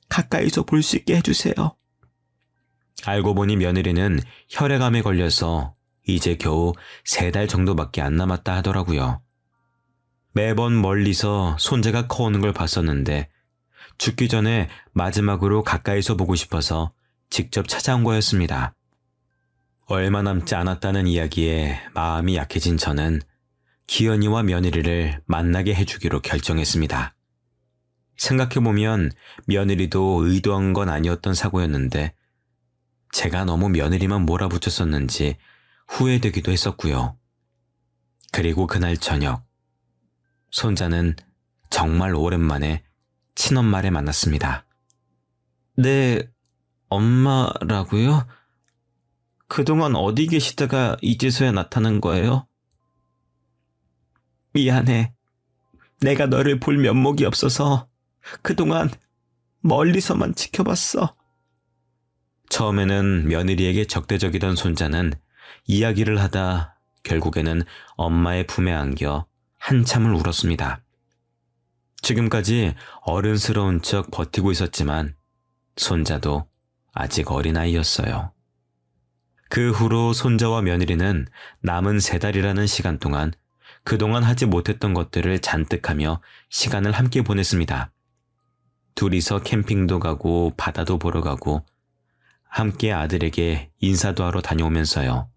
가까이서 볼 수 있게 해주세요. 알고 보니 며느리는 혈액암에 걸려서 이제 겨우 3달 정도밖에 안 남았다 하더라고요. 매번 멀리서 손자가 커오는 걸 봤었는데 죽기 전에 마지막으로 가까이서 보고 싶어서 직접 찾아온 거였습니다. 얼마 남지 않았다는 이야기에 마음이 약해진 저는 기현이와 며느리를 만나게 해주기로 결정했습니다. 생각해보면 며느리도 의도한 건 아니었던 사고였는데 제가 너무 며느리만 몰아붙였었는지 후회되기도 했었고요. 그리고 그날 저녁, 손자는 정말 오랜만에 친엄마를 만났습니다. 네, 엄마라고요? 그동안 어디 계시다가 이제서야 나타난 거예요? 미안해. 내가 너를 볼 면목이 없어서 그동안 멀리서만 지켜봤어. 처음에는 며느리에게 적대적이던 손자는 이야기를 하다 결국에는 엄마의 품에 안겨 한참을 울었습니다. 지금까지 어른스러운 척 버티고 있었지만 손자도 아직 어린아이였어요. 그 후로 손자와 며느리는 남은 3달이라는 시간 동안 그동안 하지 못했던 것들을 잔뜩 하며 시간을 함께 보냈습니다. 둘이서 캠핑도 가고 바다도 보러 가고 함께 아들에게 인사도 하러 다녀오면서요.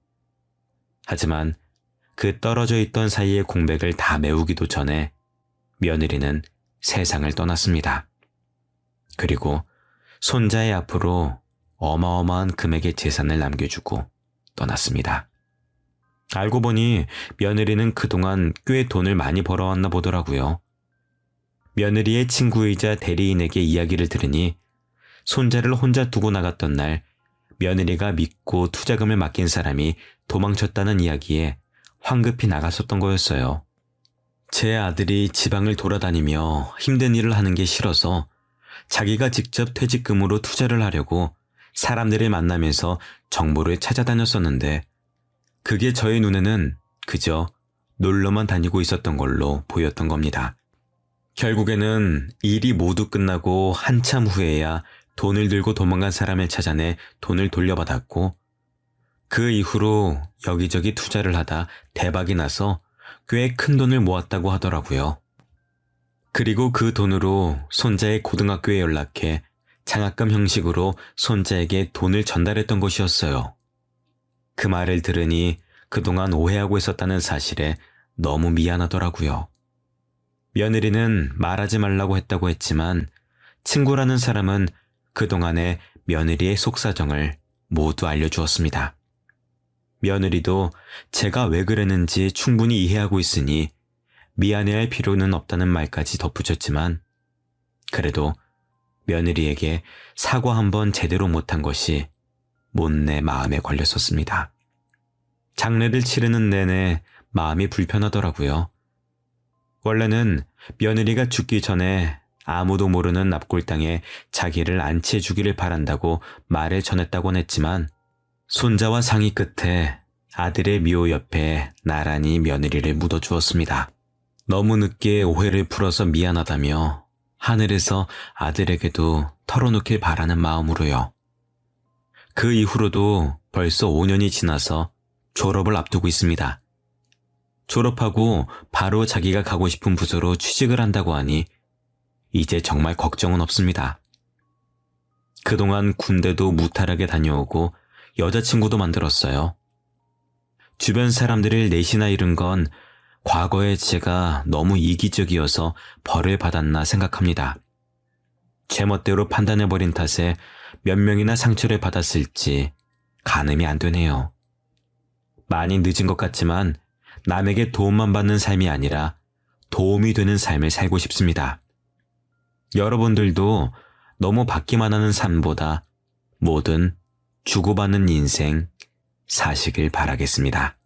하지만 그 떨어져 있던 사이의 공백을 다 메우기도 전에 며느리는 세상을 떠났습니다. 그리고 손자의 앞으로 어마어마한 금액의 재산을 남겨주고 떠났습니다. 알고 보니 며느리는 그동안 꽤 돈을 많이 벌어왔나 보더라고요. 며느리의 친구이자 대리인에게 이야기를 들으니 손자를 혼자 두고 나갔던 날 며느리가 믿고 투자금을 맡긴 사람이 도망쳤다는 이야기에 황급히 나갔었던 거였어요. 제 아들이 지방을 돌아다니며 힘든 일을 하는 게 싫어서 자기가 직접 퇴직금으로 투자를 하려고 사람들을 만나면서 정보를 찾아다녔었는데 그게 저의 눈에는 그저 놀러만 다니고 있었던 걸로 보였던 겁니다. 결국에는 일이 모두 끝나고 한참 후에야 돈을 들고 도망간 사람을 찾아내 돈을 돌려받았고 그 이후로 여기저기 투자를 하다 대박이 나서 꽤 큰 돈을 모았다고 하더라고요. 그리고 그 돈으로 손자의 고등학교에 연락해 장학금 형식으로 손자에게 돈을 전달했던 것이었어요. 그 말을 들으니 그동안 오해하고 있었다는 사실에 너무 미안하더라고요. 며느리는 말하지 말라고 했다고 했지만 친구라는 사람은 그동안의 며느리의 속사정을 모두 알려주었습니다. 며느리도 제가 왜 그랬는지 충분히 이해하고 있으니 미안해할 필요는 없다는 말까지 덧붙였지만 그래도 며느리에게 사과 한번 제대로 못한 것이 못내 마음에 걸렸었습니다. 장례를 치르는 내내 마음이 불편하더라고요. 원래는 며느리가 죽기 전에 아무도 모르는 납골당에 자기를 안치해 주기를 바란다고 말을 전했다곤 했지만 손자와 상의 끝에 아들의 묘 옆에 나란히 며느리를 묻어주었습니다. 너무 늦게 오해를 풀어서 미안하다며 하늘에서 아들에게도 털어놓길 바라는 마음으로요. 그 이후로도 벌써 5년이 지나서 졸업을 앞두고 있습니다. 졸업하고 바로 자기가 가고 싶은 부서로 취직을 한다고 하니 이제 정말 걱정은 없습니다. 그동안 군대도 무탈하게 다녀오고 여자친구도 만들었어요. 주변 사람들을 넷이나 잃은 건 과거에 제가 너무 이기적이어서 벌을 받았나 생각합니다. 제멋대로 판단해버린 탓에 몇 명이나 상처를 받았을지 가늠이 안 되네요. 많이 늦은 것 같지만 남에게 도움만 받는 삶이 아니라 도움이 되는 삶을 살고 싶습니다. 여러분들도 너무 받기만 하는 삶보다 뭐든 주고받는 인생 사시길 바라겠습니다.